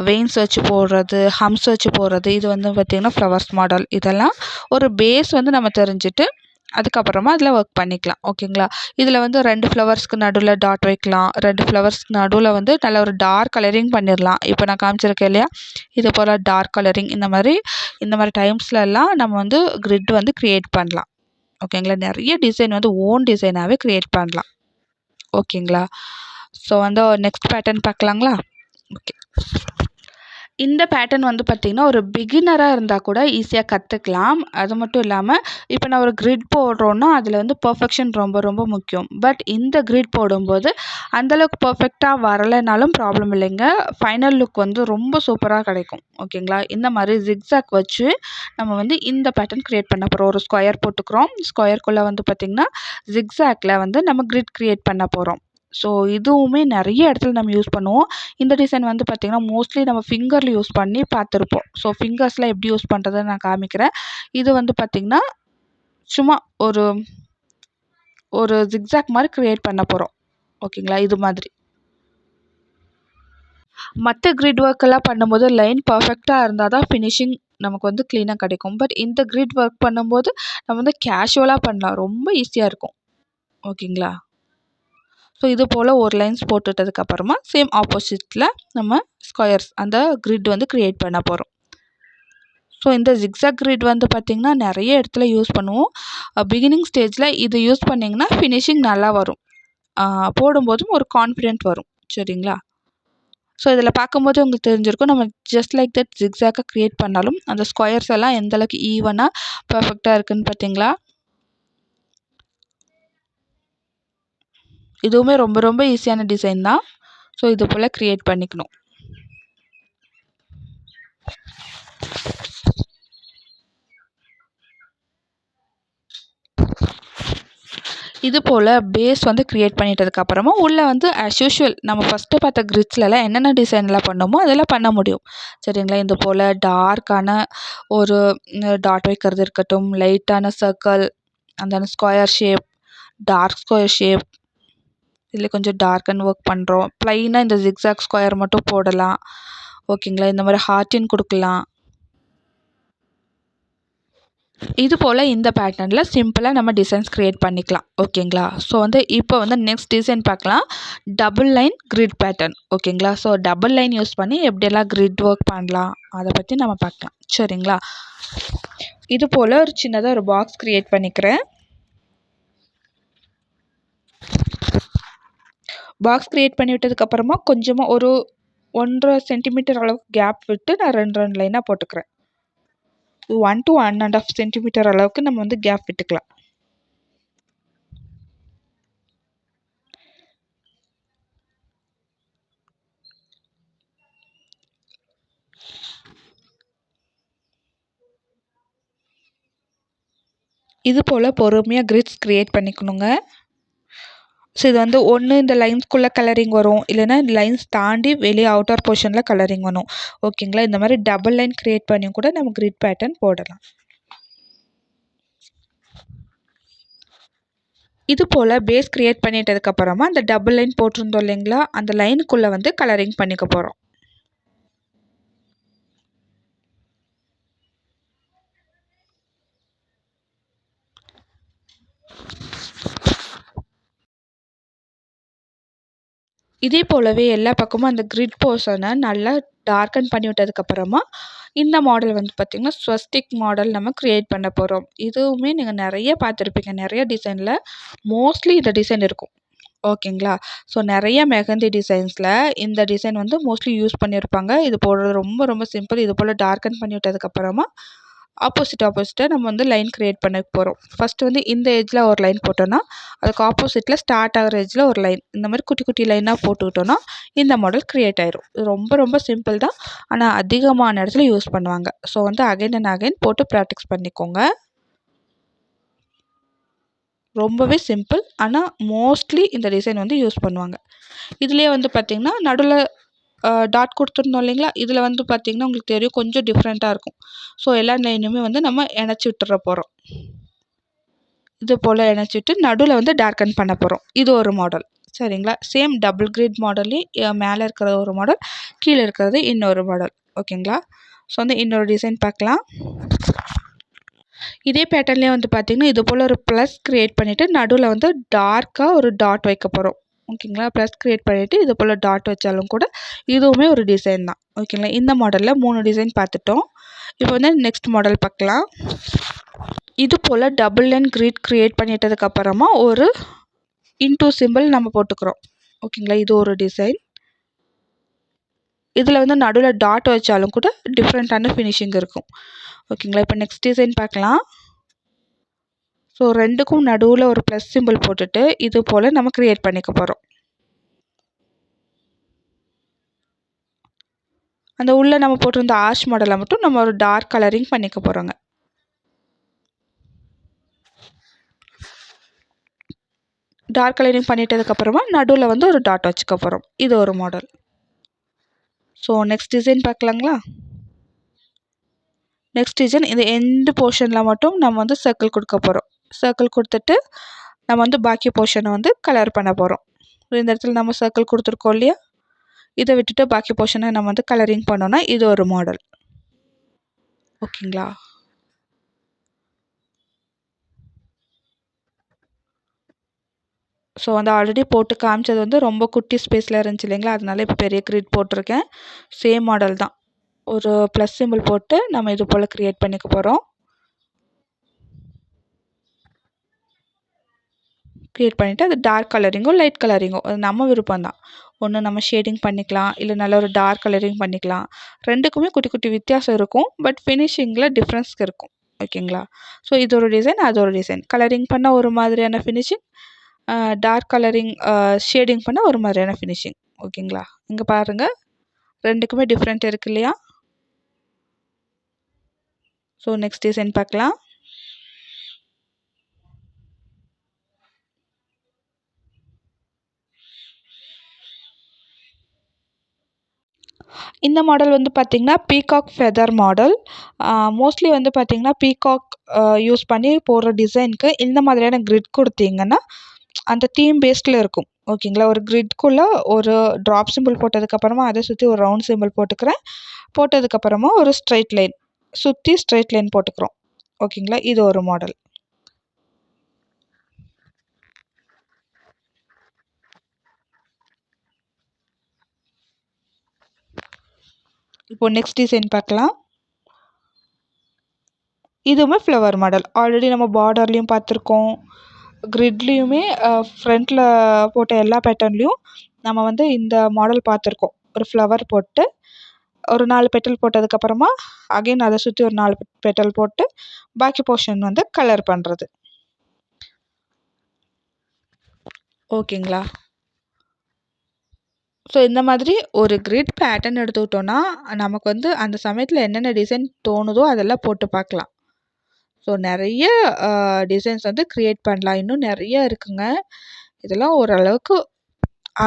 வெயின்ஸ் வச்சு போடுறது, ஹம்ஸ் வச்சு போடுறது, இது வந்து பார்த்திங்கன்னா ஃப்ளவர்ஸ் மாடல். இதெல்லாம் ஒரு பேஸ் வந்து நம்ம தெரிஞ்சுட்டு அதுக்கப்புறமா அதில் ஒர்க் பண்ணிக்கலாம். ஓகேங்களா? இதில் வந்து 2 ஃப்ளவர்ஸ்க்கு நடுவில் டாட் வைக்கலாம், 2 ஃப்ளவர்ஸ்க்கு நடுவில் வந்து நல்ல ஒரு டார்க் கலரிங் பண்ணிடலாம். இப்போ நான் காமிச்சிருக்கேன் இல்லையா, இது போல் டார்க் கலரிங் இந்த மாதிரி டைம்ஸ்லலாம் நம்ம வந்து கிரிட் வந்து க்ரியேட் பண்ணலாம். ஓகேங்களா? நிறைய டிசைன் வந்து ஓன் டிசைனாகவே க்ரியேட் பண்ணலாம். ஓகேங்களா? ஸோ வந்து நெக்ஸ்ட் பேட்டர்ன் பார்க்கலாங்களா? ஓகே, இந்த பேட்டர்ன் வந்து பார்த்திங்கன்னா ஒரு பிகினராக இருந்தால் கூட ஈஸியாக கற்றுக்கலாம். அது மட்டும் இல்லாமல் இப்போ நான் ஒரு கிரிட் போடுறோன்னா அதில் வந்து பர்ஃபெக்ஷன் ரொம்ப ரொம்ப முக்கியம். பட் இந்த கிரிட் போடும்போது அந்தளவுக்கு பர்ஃபெக்டாக வரலைனாலும் ப்ராப்ளம் இல்லைங்க, ஃபைனல் லுக் வந்து ரொம்ப சூப்பராக கிடைக்கும். ஓகேங்களா? இந்த மாதிரி ஜிக்ஸாக் வச்சு நம்ம வந்து இந்த பேட்டர்ன் க்ரியேட் பண்ண போகிறோம். ஒரு ஸ்கொயர் போட்டுக்கிறோம், ஸ்கொயருக்குள்ளே வந்து பார்த்திங்கன்னா ஜிக்ஸாக்கில் வந்து நம்ம கிரிட் க்ரியேட் பண்ண போகிறோம். ஸோ இதுவுமே நிறைய இடத்துல நம்ம யூஸ் பண்ணுவோம். இந்த டிசைன் வந்து பார்த்திங்கன்னா மோஸ்ட்லி நம்ம ஃபிங்கரில் யூஸ் பண்ணி பார்த்துருப்போம். ஸோ ஃபிங்கர்ஸில் எப்படி யூஸ் பண்ணுறதுன்னு நான் காமிக்கிறேன். இது வந்து பார்த்திங்கன்னா சும்மா ஒரு ஒரு ஜிக்ஸாக் மாதிரி க்ரியேட் பண்ண போகிறோம். ஓகேங்களா? இது மாதிரி மற்ற கிரிட் ஒர்க்கெல்லாம் பண்ணும்போது லைன் பர்ஃபெக்டாக இருந்தால் தான் ஃபினிஷிங் நமக்கு வந்து க்ளீனாக கிடைக்கும். பட் இந்த கிரிட் ஒர்க் பண்ணும்போது நம்ம வந்து கேஷுவலாக பண்ணலாம், ரொம்ப ஈஸியாக இருக்கும். ஓகேங்களா? ஸோ இது போல் ஒரு லைன்ஸ் போட்டுட்டதுக்கப்புறமா சேம் ஆப்போசிட்டில் நம்ம ஸ்கொயர்ஸ் அந்த கிரிட் வந்து க்ரியேட் பண்ண போகிறோம். ஸோ இந்த ஜிக்ஸாக் கிரிட் வந்து பார்த்திங்கன்னா நிறைய இடத்துல யூஸ் பண்ணுவோம். பிகினிங் ஸ்டேஜில் இது யூஸ் பண்ணிங்கன்னா ஃபினிஷிங் நல்லா வரும், போடும்போதும் ஒரு கான்ஃபிடென்ட் வரும். சரிங்களா? ஸோ இதில் பார்க்கும்போது உங்களுக்கு தெரிஞ்சிருக்கும், நம்ம ஜஸ்ட் லைக் தட் ஜிக்ஸாக்காக க்ரியேட் பண்ணாலும் அந்த ஸ்கொயர்ஸ் எல்லாம் எந்தளவுக்கு ஈவனாக பர்ஃபெக்டாக இருக்குதுன்னு பார்த்தீங்களா? இதுவுமே ரொம்ப ரொம்ப ஈஸியான டிசைன் தான். ஸோ இது போல் க்ரியேட் பண்ணிக்கணும். இது போல் பேஸ் வந்து க்ரியேட் பண்ணிட்டதுக்கப்புறமா உள்ளே வந்து ஆஸ் யூஷுவல் நம்ம ஃபஸ்ட்டு பார்த்த கிரிட்ஸ்லலாம் என்னென்ன டிசைன்லாம் பண்ணோமோ அதெல்லாம் பண்ண முடியும். சரிங்களா? இது போல் டார்க்கான ஒரு டாட் வைக்கிறது இருக்கட்டும், லைட்டான சர்க்கிள், அந்த square shape, dark square shape, இதில் கொஞ்சம் டார்க்கன் ஒர்க் பண்ணுறோம். ப்ளைனாக இந்த ஜிக்ஸாக் ஸ்கொயர் மட்டும் போடலாம். ஓகேங்களா? இந்த மாதிரி ஹார்ட்டின் கொடுக்கலாம். இது போல் இந்த பேட்டர்னில் சிம்பிளாக நம்ம டிசைன்ஸ் க்ரியேட் பண்ணிக்கலாம். ஓகேங்களா? ஸோ இப்போ நெக்ஸ்ட் டிசைன் பார்க்கலாம். Double line grid pattern. ஓகேங்களா? ஸோ டபுள் லைன் யூஸ் பண்ணி எப்படியெல்லாம் கிரிட் ஒர்க் பண்ணலாம் அதை பற்றி நம்ம பார்க்கலாம். சரிங்களா? இது போல் ஒரு சின்னதாக ஒரு பாக்ஸ் க்ரியேட் பண்ணிக்கிறேன். பாக்ஸ் க்ரியேட் பண்ணி விட்டதுக்கப்புறமா கொஞ்சமாக ஒரு 1.5 சென்டிமீட்டர் அளவுக்கு கேப் விட்டு நான் ரெண்டு லைனாக போட்டுக்கிறேன். 1 to 1.5 சென்டிமீட்டர் அளவுக்கு நம்ம கேப் விட்டுக்கலாம். இது போல் பொறுமையாக கிரிட்ஸ் க்ரியேட் பண்ணிக்கணுங்க. ஸோ இது ஒன்று இந்த லைன்ஸ்குள்ளே கலரிங் வரும், இல்லைன்னா லைன்ஸ் தாண்டி வெளியே அவுட்டர் போர்ஷனில் கலரிங் வரும். ஓகேங்களா? இந்த மாதிரி டபுள் லைன் க்ரியேட் பண்ணி கூட நம்ம கிரிட் பேட்டர்ன் போடலாம். இது போல் பேஸ் க்ரியேட் பண்ணிட்டதுக்கப்புறமா அந்த டபுள் லைன் போட்டிருந்தோம் இல்லைங்களா, அந்த லைனுக்குள்ளே கலரிங் பண்ணிக்க போகிறோம். இதே போலவே எல்லா பக்கமும் அந்த கிரிட் போர்ஷனை நல்லா டார்க்கன் பண்ணி விட்டதுக்கப்புறமா இந்த மாடல் பார்த்திங்கன்னா ஸ்வஸ்டிக் மாடல் நம்ம க்ரியேட் பண்ண போகிறோம். இதுவுமே நீங்கள் நிறைய பார்த்துருப்பீங்க. நிறைய டிசைனில் மோஸ்ட்லி இந்த டிசைன் இருக்கும். ஓகேங்களா? ஸோ நிறைய மெஹந்தி டிசைன்ஸில் இந்த டிசைன் மோஸ்ட்லி யூஸ் பண்ணியிருப்பாங்க. இது போடுறது ரொம்ப ரொம்ப சிம்பிள். இது போல் டார்க்கன் பண்ணி விட்டதுக்கப்புறமா ஆப்போசிட்டாக நம்ம லைன் க்ரியேட் பண்ண போகிறோம். ஃபஸ்ட்டு இந்த எட்ஜில் ஒரு லைன் போட்டோன்னா அதுக்கு ஆப்போசிட்டில் ஸ்டார்ட் ஆகிற எட்ஜில் ஒரு லைன், இந்த மாதிரி குட்டி குட்டி லைனாக போட்டுக்கிட்டோன்னா இந்த மாடல் க்ரியேட் ஆயிரும். இது ரொம்ப ரொம்ப சிம்பிள் தான், ஆனால் அதிகமான இடத்துல யூஸ் பண்ணுவாங்க. ஸோ அகைன் அண்ட் அகைன் போட்டு ப்ராக்டிஸ் பண்ணிக்கோங்க. ரொம்பவே சிம்பிள், ஆனால் மோஸ்ட்லி இந்த டிசைன் யூஸ் பண்ணுவாங்க. இதுலேயே பார்த்திங்கன்னா நடுவில் டாட் கொடுத்துருந்தோம் இல்லைங்களா, இதில் பார்த்திங்கன்னா உங்களுக்கு தெரியும் கொஞ்சம் டிஃப்ரெண்ட்டாக இருக்கும். ஸோ எல்லா லைனுமே நம்ம இணைச்சி விட்டுற போகிறோம். இது போல் இணைச்சிட்டு நடுவில் டார்க்கன் பண்ண போகிறோம். இது ஒரு மாடல். சரிங்களா? சேம் டபுள் கிரிட் மாடல்லே மேலே இருக்கிறது ஒரு மாடல், கீழே இருக்கிறது இன்னொரு மாடல். ஓகேங்களா? ஸோ இன்னொரு டிசைன் பார்க்கலாம். இதே பேட்டர்ன்லேயே பார்த்திங்கன்னா இது போல் ஒரு ப்ளஸ் க்ரியேட் பண்ணிவிட்டு நடுவில் டார்க்காக ஒரு டாட் வைக்க போகிறோம். ஓகேங்களா? ப்ளஸ் க்ரியேட் பண்ணிவிட்டு இது போல் டாட் வச்சாலும் கூட இதுவுமே ஒரு டிசைன் தான். ஓகேங்களா? இந்த மாடலில் 3 டிசைன் பார்த்துட்டோம். இப்போ நெக்ஸ்ட் மாடல் பார்க்கலாம். இது போல் டபுள் லைன் கிரிட் க்ரியேட் பண்ணிட்டதுக்கப்புறமா ஒரு இன்டூ சிம்பிள் நம்ம போட்டுக்கிறோம். ஓகேங்களா? இது ஒரு டிசைன். இதில் நடுவில் டாட் வச்சாலும் கூட டிஃப்ரெண்ட்டான ஃபினிஷிங் இருக்கும். ஓகேங்களா? இப்போ நெக்ஸ்ட் டிசைன் பார்க்கலாம். ஸோ ரெண்டுக்கும் நடுவில் ஒரு ப்ளஸ் சிம்பிள் போட்டுட்டு இது போல் நம்ம க்ரியேட் பண்ணிக்க போகிறோம். அந்த உள்ளே நம்ம போட்டிருந்த ஆஷ் மாடலை மட்டும் நம்ம ஒரு டார்க் கலரிங் பண்ணிக்க போகிறோங்க. டார்க் கலரிங் பண்ணிட்டதுக்கப்புறமா நடுவில் ஒரு டாட் வச்சுக்க போகிறோம். இது ஒரு மாடல். ஸோ நெக்ஸ்ட் டிசைன் பார்க்கலாங்களா? நெக்ஸ்ட் டிசைன் இந்த எண்டு போர்ஷனில் மட்டும் நம்ம சர்க்கிள் கொடுக்க போகிறோம். சர்க்கிள் கொடுத்துட்டு நம்ம பாக்கி போர்ஷனை கலர் பண்ண போகிறோம். இந்த இடத்துல நம்ம சர்க்கிள் கொடுத்துருக்கோம் இல்லையா, இதை விட்டுட்டு பாக்கி போர்ஷனை நம்ம கலரிங் பண்ணோன்னா இது ஒரு மாடல். ஓகேங்களா? ஸோ ஆல்ரெடி போட்டு காமிச்சது ரொம்ப குட்டி ஸ்பேஸில் இருந்துச்சு இல்லைங்களா, அதனால இப்போ பெரிய கிரிட் போட்டிருக்கேன். சேம் மாடல் தான். ஒரு ப்ளஸ் சிம்பிள் போட்டு நம்ம இது போல் க்ரியேட் பண்ணிக்க போகிறோம். க்ரியேட் பண்ணிவிட்டு அது டார்க் கலரிங்கோ லைட் கலரிங்கோ அது நம்ம விருப்பம் தான். ஒன்று நம்ம ஷேடிங் பண்ணிக்கலாம், இல்லை நல்ல ஒரு டார்க் கலரிங் பண்ணிக்கலாம். ரெண்டுக்குமே குட்டி குட்டி வித்தியாசம் இருக்கும், பட் ஃபினிஷிங்கில் டிஃப்ரென்ஸ் இருக்கும். ஓகேங்களா? ஸோ இது ஒரு டிசைன், அது ஒரு டிசைன். கலரிங் பண்ணால் ஒரு மாதிரியான ஃபினிஷிங், டார்க் கலரிங் ஷேடிங் பண்ணால் ஒரு மாதிரியான ஃபினிஷிங். ஓகேங்களா? இங்கே பாருங்கள், ரெண்டுக்குமே டிஃப்ரெண்ட் இருக்கு இல்லையா? ஸோ நெக்ஸ்ட் டிசைன் பார்க்கலாம். இந்த மாடல் பார்த்திங்கன்னா பீகாக் ஃபெதர் மாடல். மோஸ்ட்லி பார்த்திங்கன்னா பீகாக் யூஸ் பண்ணி போடுற டிசைனுக்கு இந்த மாதிரியான கிரிட் கொடுத்தீங்கன்னா அந்த தீம் பேஸ்டில் இருக்கும். ஓகேங்களா? ஒரு கிரிட்குள்ளே ஒரு ட்ராப் சிம்பிள் போட்டதுக்கப்புறமா அதை சுற்றி ஒரு ரவுண்ட் சிம்பிள் போட்டுக்கிறேன். போட்டதுக்கப்புறமா ஒரு ஸ்ட்ரைட் லைன் சுற்றி ஸ்ட்ரைட் லைன் போட்டுக்கிறோம். ஓகேங்களா. இது ஒரு மாடல். இப்போ நெக்ஸ்ட் டிசைன் பார்க்கலாம். இதுவுமே ஃப்ளவர் மாடல். ஆல்ரெடி நம்ம பார்டர்லேயும் பார்த்துருக்கோம். கிரிட்லேயுமே ஃப்ரண்ட்டில் போட்ட எல்லா பேட்டர்ன்லேயும் நம்ம வந்து இந்த மாடல் பார்த்துருக்கோம். ஒரு ஃப்ளவர் போட்டு ஒரு 4 பெட்டல் போட்டதுக்கப்புறமா அகைன் அதை சுற்றி ஒரு 4 பெட்டல் போட்டு பாக்கி போர்ஷன் வந்து கலர் பண்ணுறது. ஓகேங்களா. ஸோ இந்த மாதிரி ஒரு கிரிட் பேட்டர்ன் எடுத்துக்கிட்டோன்னா நமக்கு வந்து அந்த சமயத்தில் என்னென்ன டிசைன் தோணுதோ அதெல்லாம் போட்டு பார்க்கலாம். ஸோ நிறைய டிசைன்ஸ் வந்து க்ரியேட் பண்ணலாம். இன்னும் நிறைய இருக்குங்க. இதெல்லாம் ஓரளவுக்கு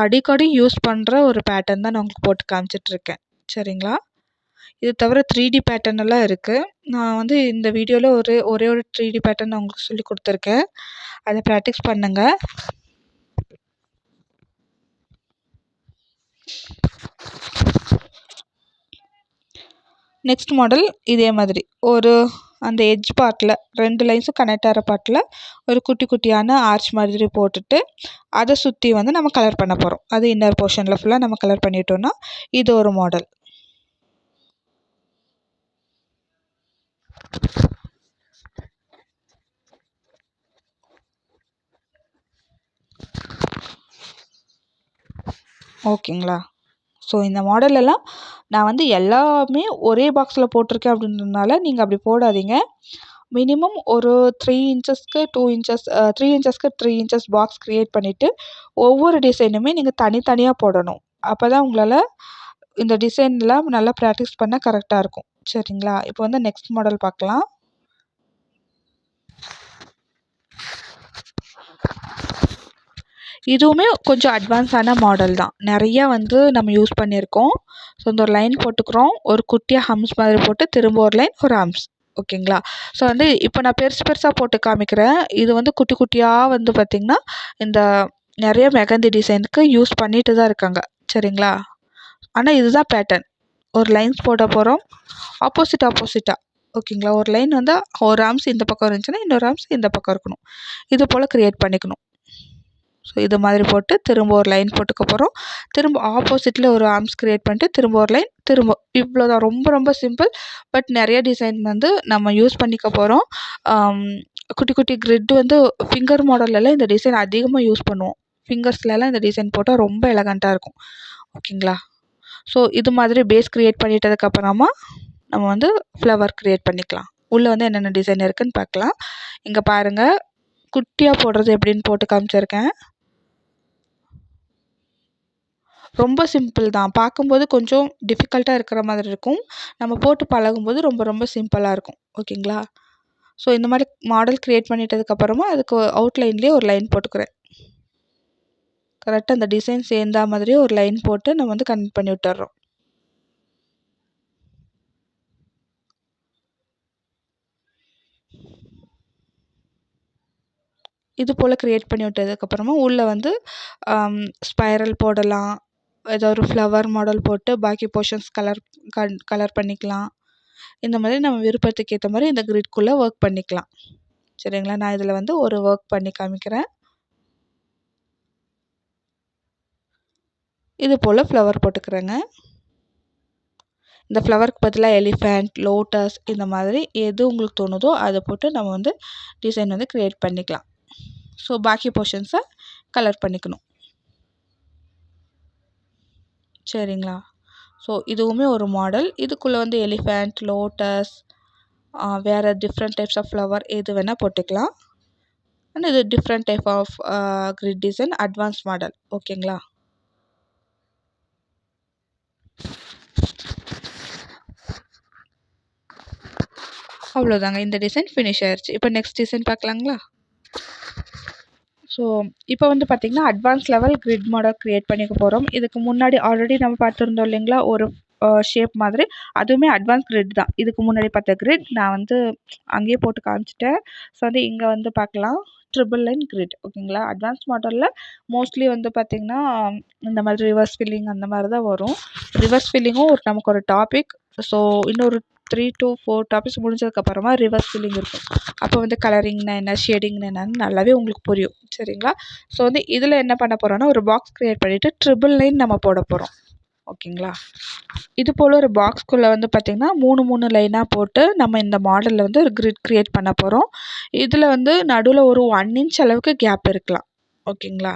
அடிக்கடி யூஸ் பண்ணுற ஒரு பேட்டர்ன் தான் நான் உங்களுக்கு போட்டு காமிச்சிட்ருக்கேன். சரிங்களா. இது தவிர 3D பேட்டர்ன் எல்லாம் இருக்குது. நான் வந்து இந்த வீடியோவில் ஒரே ஒரு 3D பேட்டர்ன் நான் உங்களுக்கு சொல்லி கொடுத்துருக்கேன். அதை ப்ராக்டிஸ் பண்ணுங்கள். நெக்ஸ்ட் மாடல் இதே மாதிரி ஒரு அந்த எட்ஜ் பார்ட்டில் 2 லைன்ஸும் கனெக்ட் ஆகிற பார்ட்டில் ஒரு குட்டி குட்டியான ஆர்ச் மாதிரி போட்டுட்டு அதை சுற்றி வந்து நம்ம கலர் பண்ண போகிறோம். அது இன்னர் போர்ஷனில் ஃபுல்லாக நம்ம கலர் பண்ணிட்டோன்னா இது ஒரு மாடல். ஓகேங்களா. ஸோ இந்த மாடலெல்லாம் நான் வந்து எல்லாமே ஒரே பாக்ஸில் போட்டிருக்கேன் அப்படின்றதுனால நீங்கள் அப்படி போடாதீங்க. மினிமம் ஒரு 3 இன்ச்சஸ்க்கு 2 இன்ச்சஸ் 3 இன்ச்சஸ்க்கு 3 இன்ச்சஸ் பாக்ஸ் க்ரியேட் பண்ணிவிட்டு ஒவ்வொரு டிசைனுமே நீங்கள் தனித்தனியாக போடணும். அப்போ தான் உங்களால் இந்த டிசைன்லாம் நல்லா ப்ராக்டிஸ் பண்ண கரெக்டாக இருக்கும். சரிங்களா. இப்போ வந்து நெக்ஸ்ட் மாடல் பார்க்கலாம். இதுவுமே கொஞ்சம் அட்வான்ஸான மாடல் தான். நிறையா வந்து நம்ம யூஸ் பண்ணியிருக்கோம். ஸோ இந்த ஒரு லைன் போட்டுக்கிறோம். ஒரு குட்டியாக ஹம்ஸ் மாதிரி போட்டு திரும்ப ஒரு லைன் ஒரு ஹம்ஸ். ஓகேங்களா. ஸோ வந்து இப்போ நான் பெருசு பெருசாக போட்டு காமிக்கிறேன். இது வந்து குட்டி குட்டியாக வந்து பார்த்திங்கன்னா இந்த நிறைய மெகந்தி டிசைனுக்கு யூஸ் பண்ணிட்டு தான் இருக்காங்க. சரிங்களா. ஆனால் இதுதான் பேட்டர்ன். ஒரு லைன்ஸ் போட போகிறோம். ஆப்போசிட்டாக. ஓகேங்களா. ஒரு லைன் வந்து ஒரு ஹம்ஸ் இந்த பக்கம் இருந்துச்சுன்னா இன்னொரு ஹம்ஸ் இந்த பக்கம் இருக்கணும். இது போல் க்ரியேட் பண்ணிக்கணும். ஸோ இது மாதிரி போட்டு திரும்ப ஒரு லைன் போட்டுக்க போகிறோம். திரும்ப ஆப்போசிட்டில் ஒரு ஆர்ம்ஸ் க்ரியேட் பண்ணிட்டு திரும்ப ஒரு லைன் திரும்ப இவ்வளோ தான். ரொம்ப ரொம்ப சிம்பிள். பட் நிறைய டிசைன் வந்து நம்ம யூஸ் பண்ணிக்க போகிறோம். குட்டி குட்டி கிரிட் வந்து ஃபிங்கர் மாடல்லலாம் இந்த டிசைன் அதிகமாக யூஸ் பண்ணுவோம். ஃபிங்கர்ஸ்லலாம் இந்த டிசைன் போட்டால் ரொம்ப எலகண்ட்டாக இருக்கும். ஓகேங்களா. ஸோ இது மாதிரி பேஸ் க்ரியேட் பண்ணிட்டதுக்கப்புறமா நம்ம வந்து ஃப்ளவர் க்ரியேட் பண்ணிக்கலாம். உள்ளே வந்து என்னென்ன டிசைன் இருக்குதுன்னு பார்க்கலாம். இங்கே பாருங்கள், குட்டியாக போடுறது எப்படின்னு போட்டு காமிச்சிருக்கேன். ரொம்ப சிம்பிள் தான். பார்க்கும்போது கொஞ்சம் டிஃபிகல்ட்டாக இருக்கிற மாதிரி இருக்கும். நம்ம போட்டு பழகும்போது ரொம்ப ரொம்ப சிம்பிளாக இருக்கும். ஓகேங்களா. ஸோ இந்த மாதிரி மாடல் க்ரியேட் பண்ணிட்டதுக்கப்புறமா அதுக்கு அவுட்லைன்லேயே ஒரு லைன் போட்டுக்கிறேன். கரெக்டாக அந்த டிசைன் சேர்ந்தா மாதிரியே ஒரு லைன் போட்டு நம்ம வந்து கனெக்ட் பண்ணி விட்டுறோம். இது போல் க்ரியேட் பண்ணி விட்டதுக்கப்புறமா உள்ளே வந்து ஸ்பைரல் போடலாம். ஏதோ ஒரு ஃப்ளவர் மாடல் போட்டு பாக்கி போர்ஷன்ஸ் கலர் பண்ணிக்கலாம். இந்த மாதிரி நம்ம விருப்பத்துக்கு ஏற்ற மாதிரி இந்த கிரிட்குள்ளே ஒர்க் பண்ணிக்கலாம். சரிங்களா. நான் இதில் வந்து ஒரு ஒர்க் பண்ணி காமிக்கிறேன். இது போல் ஃப்ளவர் போட்டுக்கிறேங்க. இந்த ஃப்ளவருக்கு பதிலாக எலிஃபேண்ட், லோட்டஸ் இந்த மாதிரி எது உங்களுக்கு தோணுதோ அதை போட்டு நம்ம வந்து டிசைன் வந்து க்ரியேட் பண்ணிக்கலாம். ஸோ பாக்கி போர்ஷன்ஸை கலர் பண்ணிக்கணும். சரிங்களா. ஸோ இதுவுமே ஒரு மாடல். இதுக்குள்ளே வந்து எலிஃபேண்ட், லோட்டஸ், வேறு டிஃப்ரெண்ட் டைப்ஸ் ஆஃப் ஃப்ளவர் எது வேணால் போட்டுக்கலாம். ஆனால் இது different type of grid design advance model. ஓகேங்களா. அவ்வளோதாங்க. இந்த டிசைன் ஃபினிஷ் ஆயிடுச்சு. இப்போ நெக்ஸ்ட் டிசைன் பார்க்கலாங்களா. ஸோ இப்போ வந்து பார்த்திங்கன்னா advance level grid model create பண்ணிக்க போகிறோம். இதுக்கு முன்னாடி ஆல்ரெடி நம்ம பார்த்துருந்தோம் இல்லைங்களா, ஒரு ஷேப் மாதிரி. அதுவுமே அட்வான்ஸ் கிரிட் தான். இதுக்கு முன்னாடி பார்த்த கிரிட் நான் வந்து அங்கேயே போட்டு காமிச்சிட்டேன். ஸோ வந்து இங்கே வந்து பார்க்கலாம், ட்ரிபிள் லைன் கிரிட். ஓகேங்களா. அட்வான்ஸ் மாடலில் மோஸ்ட்லி வந்து பார்த்திங்கன்னா இந்த மாதிரி ரிவர்ஸ் ஃபில்லிங் அந்த மாதிரி தான் வரும். ரிவர்ஸ் ஃபில்லிங்கும் நமக்கு ஒரு டாபிக். ஸோ இன்னொரு 3 to 4 டாபிக்ஸ் முடிஞ்சதுக்கப்புறமா ரிவர்ஸ் ஃபில்லிங் இருக்கும். அப்போ வந்து கலரிங்னா என்ன, ஷேடிங்னா என்னன்னு நல்லாவே உங்களுக்கு புரியும். சரிங்களா? ஸோ வந்து இதில் என்ன பண்ண போகிறோன்னா, ஒரு பாக்ஸ் க்ரியேட் பண்ணிவிட்டு ட்ரிபிள் லைன் நம்ம போட போகிறோம். ஓகேங்களா? இது போல் ஒரு பாக்ஸ்குள்ளே வந்து பார்த்திங்கன்னா 3 லைனாக போட்டு நம்ம இந்த மாடலில் வந்து ஒரு கிரிட் க்ரியேட் பண்ண போகிறோம். இதில் வந்து நடுவில் ஒரு 1 இன்ச் அளவுக்கு கேப் இருக்கலாம். ஓகேங்களா?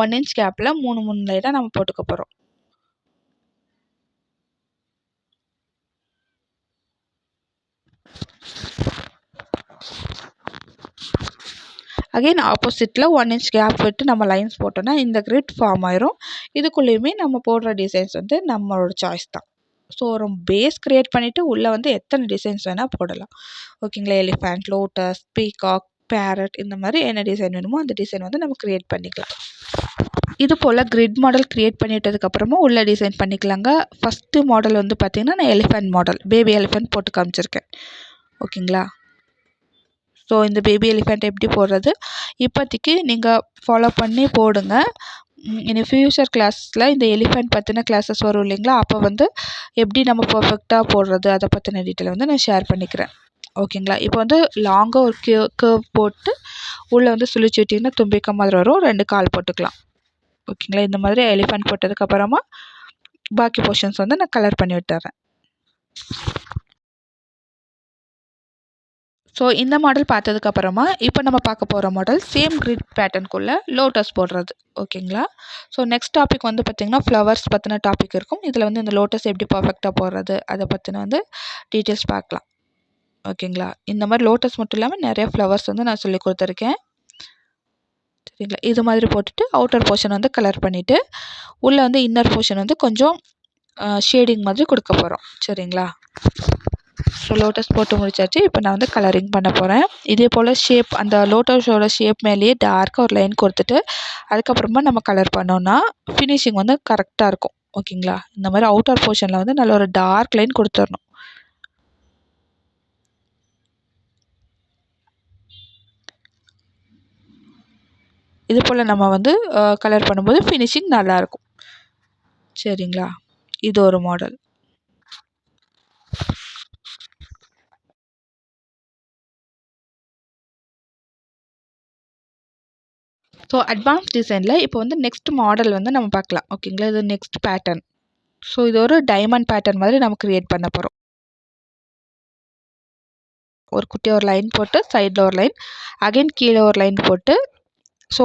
1 இன்ச் கேப்பில் 3 லைனாக நம்ம போட்டுக்க போகிறோம். அகைன் ஆப்போசிட்டில் 1 இன்ச் கேப் விட்டு நம்ம லைன்ஸ் போட்டோன்னா இந்த கிரிட் ஃபார்ம் ஆயிரும். இதுக்குள்ளேயுமே நம்ம போடுற டிசைன்ஸ் வந்து நம்மளோட சாய்ஸ் தான். ஸோ ஒரு பேஸ் க்ரியேட் பண்ணிவிட்டு உள்ளே வந்து எத்தனை டிசைன்ஸ் வேணால் போடலாம். ஓகேங்களா? எலிஃபேண்ட், லோட்டஸ், பீகாக், பேரட் இந்த மாதிரி என்ன டிசைன் வேணுமோ அந்த டிசைன் வந்து நம்ம க்ரியேட் பண்ணிக்கலாம். இது போல் கிரிட் மாடல் க்ரியேட் பண்ணிட்டதுக்கப்புறமா உள்ள டிசைன் பண்ணிக்கலாங்க. ஃபஸ்ட்டு மாடல் வந்து பார்த்திங்கன்னா நான் எலிஃபேண்ட் மாடல், பேபி எலிஃபேண்ட் போட்டு காமிச்சிருக்கேன். ஓகேங்களா? ஸோ இந்த பேபி எலிஃபேண்ட் எப்படி போடுறது இப்போதைக்கு நீங்கள் ஃபாலோ பண்ணி போடுங்க. இனி ஃப்யூச்சர் கிளாஸில் இந்த எலிஃபேண்ட் பற்றின கிளாஸஸ் வரும் இல்லைங்களா? அப்போ வந்து எப்படி நம்ம பர்ஃபெக்டாக போடுறது அதை பற்றின டீட்டெயில் வந்து நான் ஷேர் பண்ணிக்கிறேன். ஓகேங்களா? இப்போ வந்து லாங்காக ஒரு கர்வ் போட்டு உள்ளே வந்து சுழிச்சு விட்டிங்கன்னா தும்பிக்கை மாதிரி வரும். 2 கால் போட்டுக்கலாம். ஓகேங்களா? இந்த மாதிரி எலிஃபேண்ட் போட்டதுக்கப்புறமா பாக்கி போர்ஷன்ஸ் வந்து நான் கலர் பண்ணி விட்டுறேன். ஸோ இந்த மாடல் பார்த்ததுக்கப்புறமா இப்போ நம்ம பார்க்க போகிற மாடல் சேம் கிரிட் பேட்டர்னுக்குள்ளே லோட்டஸ் போடுறது. ஓகேங்களா? ஸோ நெக்ஸ்ட் டாபிக் வந்து பார்த்திங்கன்னா ஃப்ளவர்ஸ் பற்றின டாபிக் இருக்கும். இதில் வந்து இந்த லோட்டஸ் எப்படி பர்ஃபெக்டாக போடுறது அதை பற்றின வந்து டீட்டெயில்ஸ் பார்க்கலாம். ஓகேங்களா? இந்த மாதிரி லோட்டஸ் மட்டும் இல்லாமல் நிறைய ஃப்ளவர்ஸ் வந்து நான் சொல்லி கொடுத்துருக்கேன். சரிங்களா? இது மாதிரி போட்டுட்டு அவுட்டர் போர்ஷன் வந்து கலர் பண்ணிவிட்டு உள்ளே வந்து இன்னர் போர்ஷன் வந்து கொஞ்சம் ஷேடிங் மாதிரி கொடுக்க போகிறோம். சரிங்களா? ஸோ லோட்டஸ் போட்டு முடிச்சாச்சு. இப்போ நான் வந்து கலரிங் பண்ண போகிறேன். இதே போல் ஷேப் அந்த லோட்டஸோட ஷேப் மேலேயே டார்க்காக ஒரு லைன் கொடுத்துட்டு அதுக்கப்புறமா நம்ம கலர் பண்ணோன்னா ஃபினிஷிங் வந்து கரெக்டாக இருக்கும். ஓகேங்களா? இந்த மாதிரி அவுட்டர் போர்ஷனில் வந்து நல்ல ஒரு டார்க் லைன் கொடுத்துடணும். இது போல் நம்ம வந்து கலர் பண்ணும்போது ஃபினிஷிங் நல்லாயிருக்கும். சரிங்களா? இது ஒரு மாடல். ஸோ அட்வான்ஸ் டிசைனில் இப்போ வந்து நெக்ஸ்ட் மாடல் வந்து நம்ம பார்க்கலாம். ஓகேங்களா? இது நெக்ஸ்ட் பேட்டர்ன். ஸோ இது ஒரு டைமண்ட் பேட்டர்ன் மாதிரி நம்ம க்ரியேட் பண்ண போகிறோம். ஒரு குட்டியாக ஒரு லைன் போட்டு சைடில் ஒரு லைன், அகைன் கீழே ஒரு லைன் போட்டு, ஸோ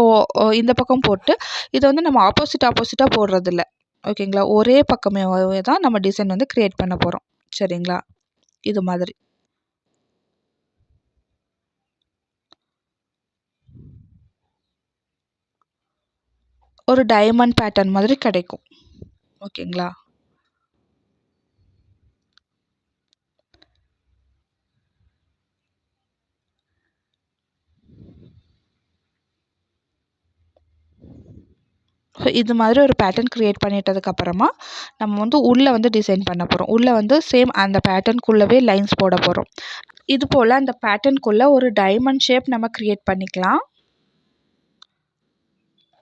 இந்த பக்கம் போட்டு இதை வந்து நம்ம ஆப்போசிட்டாக போடுறதில்ல. ஓகேங்களா? ஒரே பக்கமே தான் நம்ம டிசைன் வந்து க்ரியேட் பண்ண போகிறோம். சரிங்களா? இது மாதிரி. ஒரு டைமண்ட் பேட்டர்ன் மாதிரி கிடைக்கும். ஓகேங்களா? ஸோ இது மாதிரி ஒரு பேட்டர்ன் க்ரியேட் பண்ணிட்டதுக்கப்புறமா நம்ம வந்து உள்ளே வந்து டிசைன் பண்ண போகிறோம். உள்ளே வந்து சேம் அந்த பேட்டர்னுக்குள்ளவே லைன்ஸ் போட போகிறோம். இது போல் அந்த பேட்டர்னுக்குள்ளே ஒரு டைமண்ட் ஷேப் நம்ம க்ரியேட் பண்ணிக்கலாம்.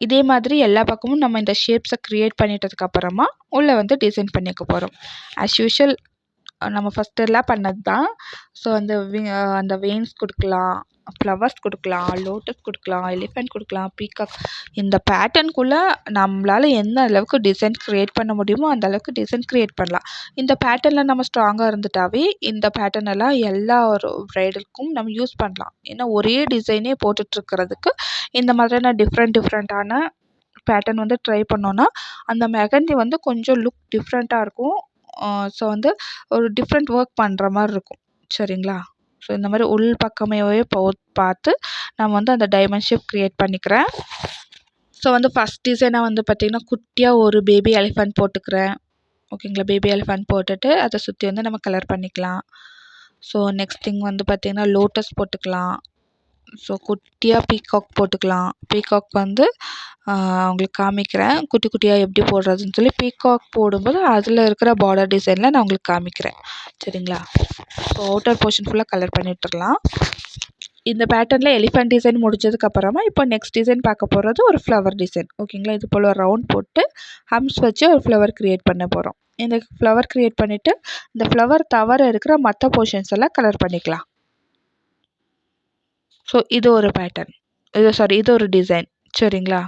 இதே மாதிரி எல்லா பக்கமும் நம்ம இந்த ஷேப்ஸை க்ரியேட் பண்ணிட்டதுக்கப்புறமா உள்ளே வந்து டிசைன் பண்ணிக்க போகிறோம். ஆஸ் யூஷுவல் நம்ம ஃபஸ்ட்டெல்லாம் பண்ணது தான். ஸோ அந்த வெயின்ஸ் கொடுக்கலாம், ஃப்ளவர்ஸ் கொடுக்கலாம், லோட்டஸ் கொடுக்கலாம், எலிஃபெண்ட் கொடுக்கலாம், பீகாக். இந்த பேட்டர்னுக்குள்ளே நம்மளால் எந்த அளவுக்கு டிசைன் க்ரியேட் பண்ண முடியுமோ அந்த அளவுக்கு டிசைன் க்ரியேட் பண்ணலாம். இந்த பேட்டர்னில் நம்ம ஸ்ட்ராங்காக இருந்துட்டாவே இந்த பேட்டர்ன் எல்லாம் எல்லா ஒரு ப்ரைடலுக்கும் நம்ம யூஸ் பண்ணலாம். ஏன்னா ஒரே டிசைனே போட்டுட்ருக்கிறதுக்கு இந்த மாதிரியான டிஃப்ரெண்ட்டான பேட்டர்ன் வந்து ட்ரை பண்ணோன்னா அந்த மெஹந்தி வந்து கொஞ்சம் லுக் டிஃப்ரெண்ட்டாக இருக்கும். ஸோ வந்து ஒரு டிஃப்ரெண்ட் ஒர்க் பண்ணுற மாதிரி இருக்கும். சரிங்களா? ஸோ இந்த மாதிரி உள் பக்கமேவே பார்த்து நான் வந்து அந்த டைமண்ட் ஷேப் க்ரியேட் பண்ணிக்கிறேன். ஸோ வந்து ஃபஸ்ட் டிசைனாக வந்து பார்த்திங்கன்னா குட்டியாக ஒரு பேபி எலிஃபெண்ட் போட்டுக்கிறேன். ஓகேங்களா? பேபி எலிஃபெண்ட் போட்டுட்டு அதை சுற்றி வந்து நம்ம கலர் பண்ணிக்கலாம். ஸோ நெக்ஸ்ட் திங் வந்து பார்த்திங்கன்னா லோட்டஸ் போட்டுக்கலாம். ஸோ குட்டியாக பீகாக் போட்டுக்கலாம். பீகாக் வந்து உங்களுக்கு காமிக்கிறேன் குட்டி குட்டியாக எப்படி போடுறதுன்னு சொல்லி. பீகாக் போடும்போது அதில் இருக்கிற பார்டர் டிசைனில் நான் உங்களுக்கு காமிக்கிறேன். சரிங்களா? ஸோ அவுட்டர் போர்ஷன் ஃபுல்லாக கலர் பண்ணி விட்டுறலாம். இந்த பேட்டர்னில் எலிஃபண்ட் டிசைன் முடிஞ்சதுக்கப்புறமா இப்போ நெக்ஸ்ட் டிசைன் பார்க்க போகிறது ஒரு ஃப்ளவர் டிசைன். ஓகேங்களா, இது போல் ஒரு ரவுண்ட் போட்டு ஹம்ஸ் வச்சு ஒரு ஃப்ளவர் க்ரியேட் பண்ண போகிறோம். இந்த ஃப்ளவர் க்ரியேட் பண்ணிவிட்டு இந்த ஃப்ளவர் தவிர இருக்கிற மற்ற போர்ஷன்ஸ் எல்லாம் கலர் பண்ணிக்கலாம். ஸோ இது ஒரு பேட்டர்ன், இது ஒரு டிசைன். சரிங்களா,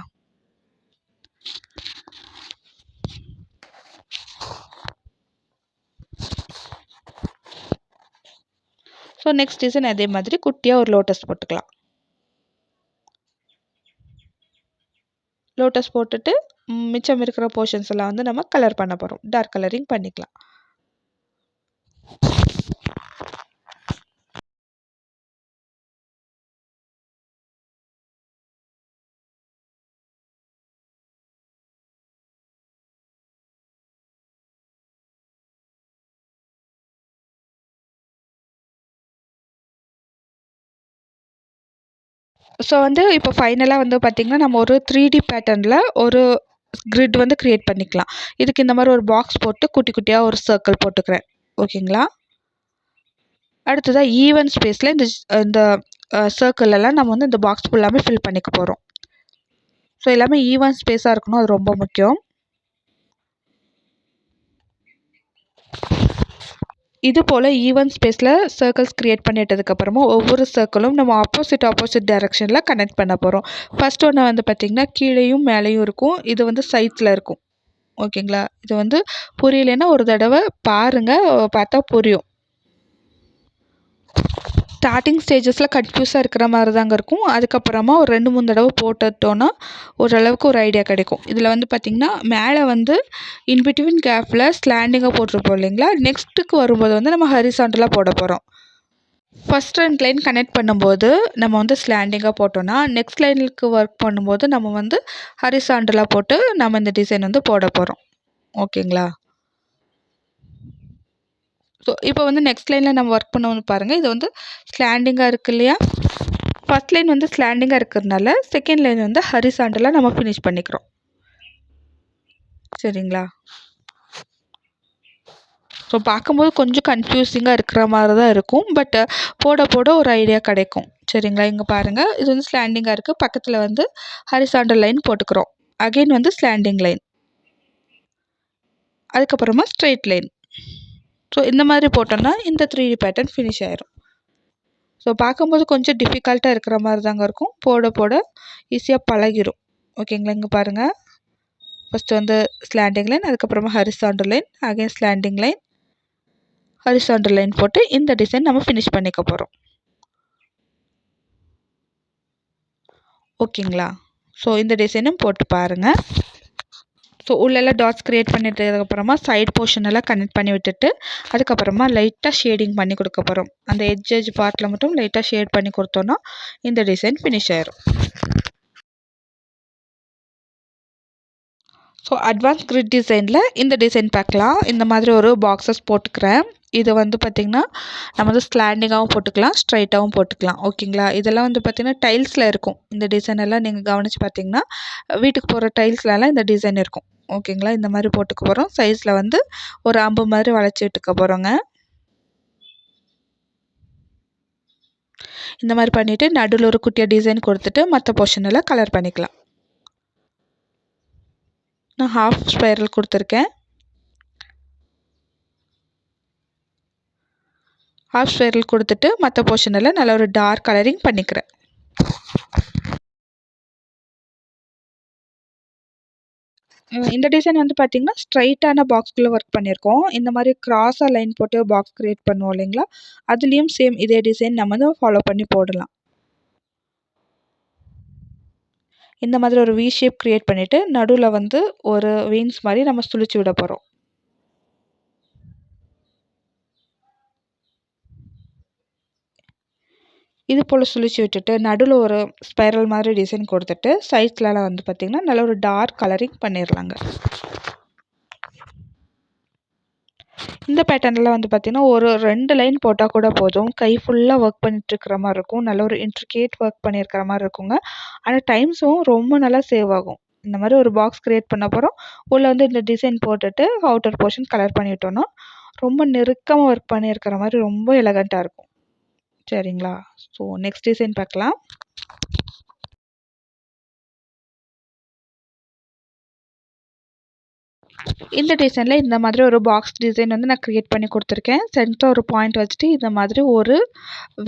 ஸோ நெக்ஸ்ட் டிசைன் அதே மாதிரி குட்டியாக ஒரு லோட்டஸ் போட்டுக்கலாம். லோட்டஸ் போட்டுட்டு மிச்சம் இருக்கிற போர்ஷன்ஸ் எல்லாம் வந்து நம்ம கலர் பண்ண போகிறோம். டார்க் கலரிங் பண்ணிக்கலாம். ஸோ வந்து இப்போ ஃபைனலாக வந்து பார்த்திங்கன்னா நம்ம ஒரு 3D பேட்டர்னில் ஒரு கிரிட் வந்து க்ரியேட் பண்ணிக்கலாம். இதுக்கு இந்த மாதிரி ஒரு பாக்ஸ் போட்டு குட்டி குட்டியாக ஒரு சர்க்கிள் போட்டுக்கிறேன். ஓகேங்களா, அடுத்ததாக ஈவன் ஸ்பேஸில் இந்த சர்க்கிளெல்லாம் நம்ம வந்து இந்த பாக்ஸ் ஃபுல்லாமே ஃபில் பண்ணிக்க போகிறோம். ஸோ எல்லாமே ஈவன் ஸ்பேஸாக இருக்கணும், அது ரொம்ப முக்கியம். இது போல் ஈவன் ஸ்பேஸில் சர்க்கிள்ஸ் க்ரியேட் பண்ணிட்டதுக்கப்புறமா ஒவ்வொரு சர்க்கிளும் நம்ம ஆப்போசிட் டைரெக்ஷனில் கனெக்ட் பண்ண போகிறோம். ஃபர்ஸ்ட் ஒன்று வந்து பார்த்திங்கன்னா கீழேயும் மேலேயும் இருக்கும், இது வந்து சைட்ஸில் இருக்கும். ஓகேங்களா, இது வந்து புரியலைன்னா ஒரு தடவை பாருங்கள், பார்த்தா புரியும். ஸ்டார்டிங் ஸ்டேஜஸில் கன்ஃபியூஸாக இருக்கிற மாதிரி தாங்க இருக்கும். அதுக்கப்புறமா ஒரு 2-3 தடவை போட்டுட்டோன்னா ஓரளவுக்கு ஒரு ஐடியா கிடைக்கும். இதில் வந்து பார்த்திங்கன்னா மேலே வந்து இன்பிட்வீன் கேப்பில் ஸ்லாண்டிங்காக போட்டிருப்போம் இல்லைங்களா, நெக்ஸ்ட்டுக்கு வரும்போது வந்து நம்ம ஹரிசாண்டலாக போட போகிறோம். ஃபஸ்ட் 2 லைன் கனெக்ட் பண்ணும்போது நம்ம வந்து ஸ்லாண்டிங்காக போட்டோன்னா நெக்ஸ்ட் லைனுக்கு ஒர்க் பண்ணும்போது நம்ம வந்து ஹரிசாண்டலாக போட்டு நம்ம இந்த டிசைன் வந்து போட போகிறோம். ஓகேங்களா, ஸோ இப்போ வந்து நெக்ஸ்ட் லைனில் நம்ம ஒர்க் பண்ணுவோம்னு பாருங்கள். இது வந்து ஸ்லாண்டிங்காக இருக்குது இல்லையா, ஃபஸ்ட் லைன் வந்து ஸ்லாண்டிங்காக இருக்கிறதுனால செகண்ட் லைன் வந்து ஹரிசாண்டலாக நம்ம ஃபினிஷ் பண்ணிக்கிறோம். சரிங்களா, ஸோ பார்க்கும்போது கொஞ்சம் கன்ஃபியூசிங்காக இருக்கிற மாதிரி தான் இருக்கும், பட் போட போட ஒரு ஐடியா கிடைக்கும். சரிங்களா, இங்கே பாருங்கள், இது வந்து ஸ்லாண்டிங்காக இருக்குது, பக்கத்தில் வந்து ஹரிசாண்டல் லைன் போட்டுக்கிறோம். அகெயின் வந்து ஸ்லாண்டிங் லைன், அதுக்கப்புறமா ஸ்ட்ரெயிட் லைன். ஸோ இந்த மாதிரி போட்டோன்னா இந்த 3D பேட்டர்ன் ஃபினிஷ் ஆயிரும். ஸோ பார்க்கும்போது கொஞ்சம் டிஃபிகல்ட்டாக இருக்கிற மாதிரி தாங்க இருக்கும், போட போட ஈஸியாக பழகிடும். ஓகேங்களா, இங்கே பாருங்கள், ஃபஸ்ட்டு வந்து ஸ்லாண்டிங் லைன், அதுக்கப்புறமா horizontal line, again slanting line, horizontal line போட்டு இந்த டிசைன் நம்ம ஃபினிஷ் பண்ணிக்க போகிறோம். ஓகேங்களா, ஸோ இந்த டிசைனும் போட்டு பாருங்கள். ஸோ உள்ளெல்லாம் டாட்ஸ் க்ரியேட் பண்ணிட்டதுக்கப்புறமா சைட் போர்ஷன் எல்லாம் கனெக்ட் பண்ணி விட்டுட்டு அதுக்கப்புறமா லைட்டாக ஷேடிங் பண்ணி கொடுக்க போகிறோம். அந்த எட்ஜ் பார்ட்டில் மட்டும் லைட்டாக ஷேட் பண்ணி கொடுத்தோன்னா இந்த டிசைன் ஃபினிஷ் ஆயிரும். ஸோ அட்வான்ஸ் கிரிட் டிசைனில் இந்த டிசைன் பார்க்கலாம். இந்த மாதிரி ஒரு பாக்ஸஸ் போட்டுக்கிறேன். இது வந்து பார்த்திங்கன்னா நம்ம வந்து ஸ்லாண்டிங்காகவும் போட்டுக்கலாம், ஸ்ட்ரைட்டாகவும் போட்டுக்கலாம். ஓகேங்களா, இதெல்லாம் வந்து பார்த்திங்கன்னா டைல்ஸில் இருக்கும். இந்த டிசைன் எல்லாம் நீங்கள் கவனித்து பார்த்திங்கன்னா வீட்டுக்கு போகிற டைல்ஸ்லலாம் இந்த டிசைன் இருக்கும். ஓகேங்களா, இந்த மாதிரி போட்டுக்க போகிறோம். சைஸில் வந்து ஒரு அம்பு மாதிரி வளைச்சி விட்டுக்க போகிறோங்க. இந்த மாதிரி பண்ணிவிட்டு நடுவில் ஒரு குட்டியாக டிசைன் கொடுத்துட்டு மற்ற போர்ஷன் எல்லாம் கலர் பண்ணிக்கலாம். நான் ஹாஃப் ஸ்பைரல் கொடுத்துருக்கேன். ஹாஃப் ஸ்பைரல் கொடுத்துட்டு மற்ற போர்ஷன் எல்லாம் நல்ல ஒரு டார்க் கலரிங் பண்ணிக்கிறேன். இந்த டிசைன் வந்து பார்த்திங்கன்னா ஸ்ட்ரைட்டான பாக்ஸ்குள்ளே ஒர்க் பண்ணியிருக்கோம். இந்த மாதிரி கிராஸாக லைன் போட்டு பாக்ஸ் க்ரியேட் பண்ணுவோம் இல்லைங்களா, அதுலேயும் சேம் இதே டிசைன் நம்ம வந்து ஃபாலோ பண்ணி போடலாம். இந்த மாதிரி ஒரு வி ஷேப் க்ரியேட் பண்ணிவிட்டு நடுவில் வந்து ஒரு வெயின்ஸ் மாதிரி நம்ம சுழிச்சு விட போகிறோம். இது போல் சுழிச்சு விட்டுட்டு நடுவில் ஒரு ஸ்பைரல் மாதிரி டிசைன் கொடுத்துட்டு சைட்ஸ்லலாம் வந்து பார்த்திங்கன்னா நல்ல ஒரு டார்க் கலரிங் பண்ணிடலாங்க. இந்த பேட்டர்னில் வந்து பார்த்திங்கன்னா ஒரு 2 லைன் போட்டால் கூட போதும். கை ஃபுல்லாக ஒர்க் பண்ணிட்டுருக்கிற மாதிரி இருக்கும். நல்ல ஒரு இன்ட்ரிகேட் ஒர்க் பண்ணியிருக்கிற மாதிரி இருக்குங்க. ஆனால் டைம்ஸும் ரொம்ப நல்லா சேவ் ஆகும். இந்த மாதிரி ஒரு பாக்ஸ் க்ரியேட் பண்ண போகிறோம். உள்ளே வந்து இந்த டிசைன் போட்டுட்டு அவுட்டர் போர்ஷன் கலர் பண்ணிவிட்டோன்னா ரொம்ப நெருக்கமாக ஒர்க் பண்ணியிருக்கிற மாதிரி ரொம்ப எலகண்ட்டாக இருக்கும். சரிங்களா? ஸோ நெக்ஸ்ட் டிசைன் பார்க்கலாம். இந்த டிசைனில் இந்த மாதிரி ஒரு பாக்ஸ் டிசைன் வந்து நான் க்ரியேட் பண்ணி கொடுத்துருக்கேன். சென்டர் ஒரு பாயிண்ட் வச்சுட்டு இந்த மாதிரி ஒரு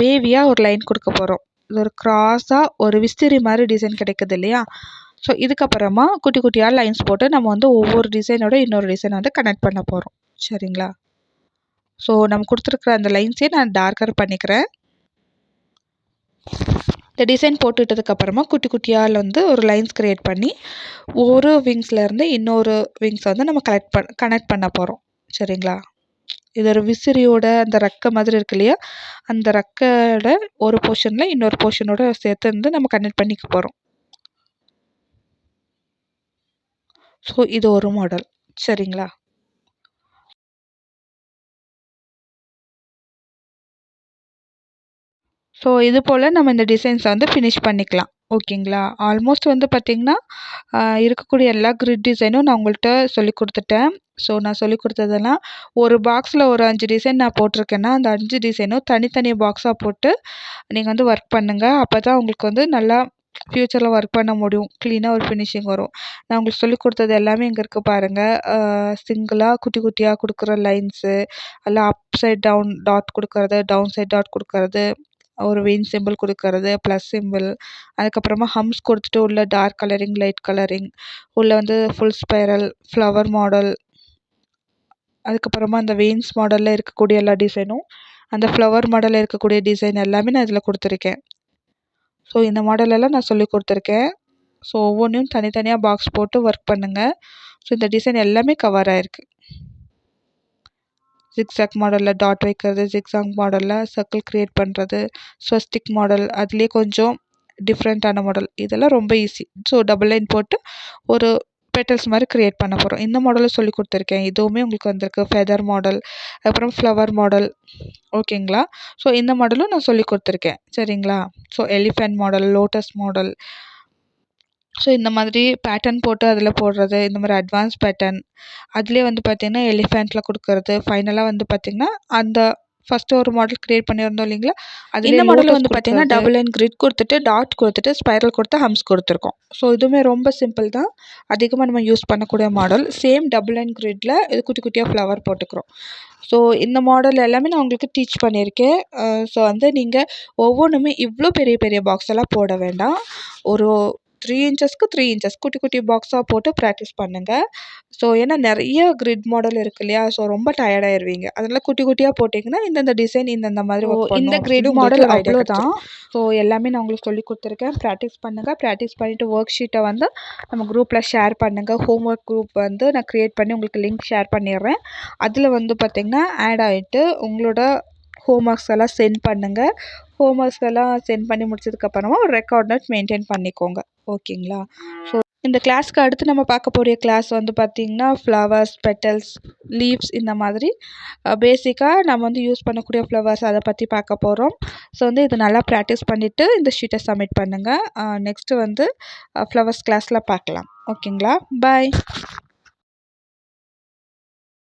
வேவியாக ஒரு லைன் கொடுக்க போகிறோம். இது ஒரு க்ராஸாக ஒரு விசிறி மாதிரி டிசைன் கிடைக்குது இல்லையா? ஸோ இதுக்கப்புறமா குட்டி குட்டியாக லைன்ஸ் போட்டு நம்ம வந்து ஒவ்வொரு டிசைனோட இன்னொரு டிசைன் வந்து கனெக்ட் பண்ண போகிறோம். சரிங்களா? ஸோ நம்ம கொடுத்துருக்குற அந்த லைன்ஸே நான் டார்க்கர் பண்ணிக்கிறேன். இந்த டிசைன் போட்டுட்டதுக்கப்புறமா குட்டி குட்டியாக வந்து ஒரு லைன்ஸ் க்ரியேட் பண்ணி ஒரு விங்ஸ்லேருந்து இன்னொரு விங்ஸ் வந்து நம்ம கனெக்ட் பண்ண போகிறோம். சரிங்களா? இது ஒரு விசிறியோட அந்த ரெக்கை மாதிரி இருக்கு இல்லையா? அந்த ரெக்கையோட ஒரு போர்ஷனில் இன்னொரு போர்ஷனோட சேர்த்து வந்து நம்ம கனெக்ட் பண்ணிக்க போகிறோம். ஸோ இது ஒரு மாடல். சரிங்களா? ஸோ இது போல் நம்ம இந்த டிசைன்ஸை வந்து ஃபினிஷ் பண்ணிக்கலாம். ஓகேங்களா? ஆல்மோஸ்ட் வந்து பார்த்திங்கன்னா இருக்கக்கூடிய எல்லா கிரிட் டிசைனும் நான் உங்கள்கிட்ட சொல்லி கொடுத்துட்டேன். ஸோ நான் சொல்லி கொடுத்ததெல்லாம் ஒரு பாக்ஸில் ஒரு 5 டிசைன் நான் போட்டிருக்கேன்னா அந்த 5 டிசைனும் தனித்தனி பாக்ஸாக போட்டு நீங்கள் வந்து ஒர்க் பண்ணுங்கள். அப்போ தான் உங்களுக்கு வந்து நல்லா ஃப்யூச்சரில் ஒர்க் பண்ண முடியும். க்ளீனாக ஒரு ஃபினிஷிங் வரும். நான் உங்களுக்கு சொல்லி கொடுத்தது எல்லாமே இங்கே இருக்குது பாருங்கள். சிங்கிளாக குட்டி குட்டியாக கொடுக்குற லைன்ஸு, எல்லாம் அப் சைட் டவுன் டாட் கொடுக்கறது, டவுன் சைட் டாட் கொடுக்கறது, ஒரு வெயின் சிம்பிள் கொடுக்கறது, ப்ளஸ் சிம்பிள், அதுக்கப்புறமா ஹம்ஸ் கொடுத்துட்டு உள்ள டார்க் கலரிங், லைட் கலரிங், உள்ள வந்து ஃபுல் ஸ்பைரல், ஃப்ளவர் மாடல், அதுக்கப்புறமா அந்த வெயின்ஸ் மாடலில் இருக்கக்கூடிய எல்லா டிசைனும், அந்த ஃப்ளவர் மாடலில் இருக்கக்கூடிய டிசைன் எல்லாமே நான் இதில் கொடுத்துருக்கேன். ஸோ இந்த மாடலெல்லாம் நான் சொல்லி கொடுத்துருக்கேன். ஸோ ஒவ்வொன்றையும் தனித்தனியாக பாக்ஸ் போட்டு ஒர்க் பண்ணுங்கள். ஸோ இந்த டிசைன் எல்லாமே கவர் ஆகிருக்கு. ஜிக்ஸாக் மாடலில் டாட் வைக்கிறது, ஜிக்ஸாக் மாடலில் சர்க்கிள் க்ரியேட் பண்ணுறது, ஸ்வஸ்டிக் மாடல், அதுலேயே கொஞ்சம் டிஃப்ரெண்ட்டான மாடல், இதெல்லாம் ரொம்ப ஈஸி. ஸோ டபுள் லைன் போட்டு ஒரு பெட்டல்ஸ் மாதிரி க்ரியேட் பண்ண போகிறோம். இந்த மாடலும் சொல்லி கொடுத்துருக்கேன். இதுவுமே உங்களுக்கு வந்திருக்கு. ஃபெதர் மாடல், அப்புறம் ஃப்ளவர் மாடல். ஓகேங்களா? ஸோ இந்த மாடலும் நான் சொல்லி கொடுத்துருக்கேன். சரிங்களா? So elephant model, lotus model, so இந்த மாதிரி பேட்டர்ன் போட்டு அதில் போடுறது, இந்த மாதிரி அட்வான்ஸ் பேட்டர்ன், அதுலேயே வந்து பார்த்திங்கன்னா எலிஃபெண்ட்டில் கொடுக்கறது, ஃபைனலாக வந்து பார்த்திங்கன்னா அந்த ஃபஸ்ட்டு ஒரு மாடல் க்ரியேட் பண்ணியிருந்தோம் இல்லைங்களா? அது இந்த மாடலில் வந்து பார்த்திங்கன்னா டபுள் லைன் கிரிட் கொடுத்துட்டு, டாட் கொடுத்துட்டு, ஸ்பைரல் கொடுத்து ஹம்ஸ் கொடுத்துருக்கோம். ஸோ இதுவுமே ரொம்ப சிம்பிள் தான். அதிகமாக நம்ம யூஸ் பண்ணக்கூடிய மாடல். சேம் டபுள் லைன் கிரிட்டில் இது குட்டி குட்டியாக ஃப்ளவர் போட்டுக்கிறோம். ஸோ இந்த மாடல் எல்லாமே நான் உங்களுக்கு டீச் பண்ணியிருக்கேன். ஸோ வந்து நீங்கள் ஒவ்வொன்றுமே இவ்வளோ பெரிய பெரிய பாக்ஸ் எல்லாம் போட வேண்டாம். ஒரு 3 இன்ச்சஸ்க்கு 3 இன்ச்சஸ் குட்டி குட்டி பாக்ஸாக போட்டு ப்ராக்டிஸ் பண்ணுங்கள். ஸோ ஏன்னா நிறைய கிரிட் மாடல் இருக்கு இல்லையா? ஸோ ரொம்ப டயர்ட் ஆயிடுவீங்க. அதனால குட்டி குட்டியாக போட்டிங்கன்னா இந்தந்த டிசைன் இந்தந்த மாதிரி இந்த கிரிட் மாடல் அவ்வளோதான். ஸோ எல்லாமே நான் உங்களுக்கு சொல்லி கொடுத்துருக்கேன். ப்ராக்டிஸ் பண்ணுங்கள். ப்ராக்டிஸ் பண்ணிவிட்டு ஒர்க் ஷீட்டை வந்து நம்ம குரூப்பில் ஷேர் பண்ணுங்கள். ஹோம் ஒர்க் குரூப் வந்து நான் க்ரியேட் பண்ணி உங்களுக்கு லிங்க் ஷேர் பண்ணிடுறேன். அதில் வந்து பார்த்திங்கன்னா ஆட் ஆகிட்டு உங்களோட ஹோம் ஒர்க்ஸ் எல்லாம் சென்ட் பண்ணுங்கள். ஹோம் ஒர்க்ஸ் எல்லாம் சென்ட் பண்ணி முடிச்சதுக்கப்புறமா ஒரு ரெக்கார்ட் நோட் மெயின்டைன் பண்ணிக்கோங்க. ஓகேங்களா? ஸோ இந்த கிளாஸ்க்கு அடுத்து நம்ம பார்க்க போகிற கிளாஸ் வந்து பார்த்திங்கன்னா ஃப்ளவர்ஸ், பெட்டல்ஸ், லீவ்ஸ், இந்த மாதிரி பேசிக்காக நம்ம வந்து யூஸ் பண்ணக்கூடிய ஃப்ளவர்ஸ் அதை பற்றி பார்க்க போகிறோம். ஸோ வந்து இது நல்லா ப்ராக்டிஸ் பண்ணிவிட்டு இந்த ஷீட்டை சப்மிட் பண்ணுங்கள். நெக்ஸ்ட்டு வந்து ஃப்ளவர்ஸ் கிளாஸில் பார்க்கலாம். ஓகேங்களா? பாய்.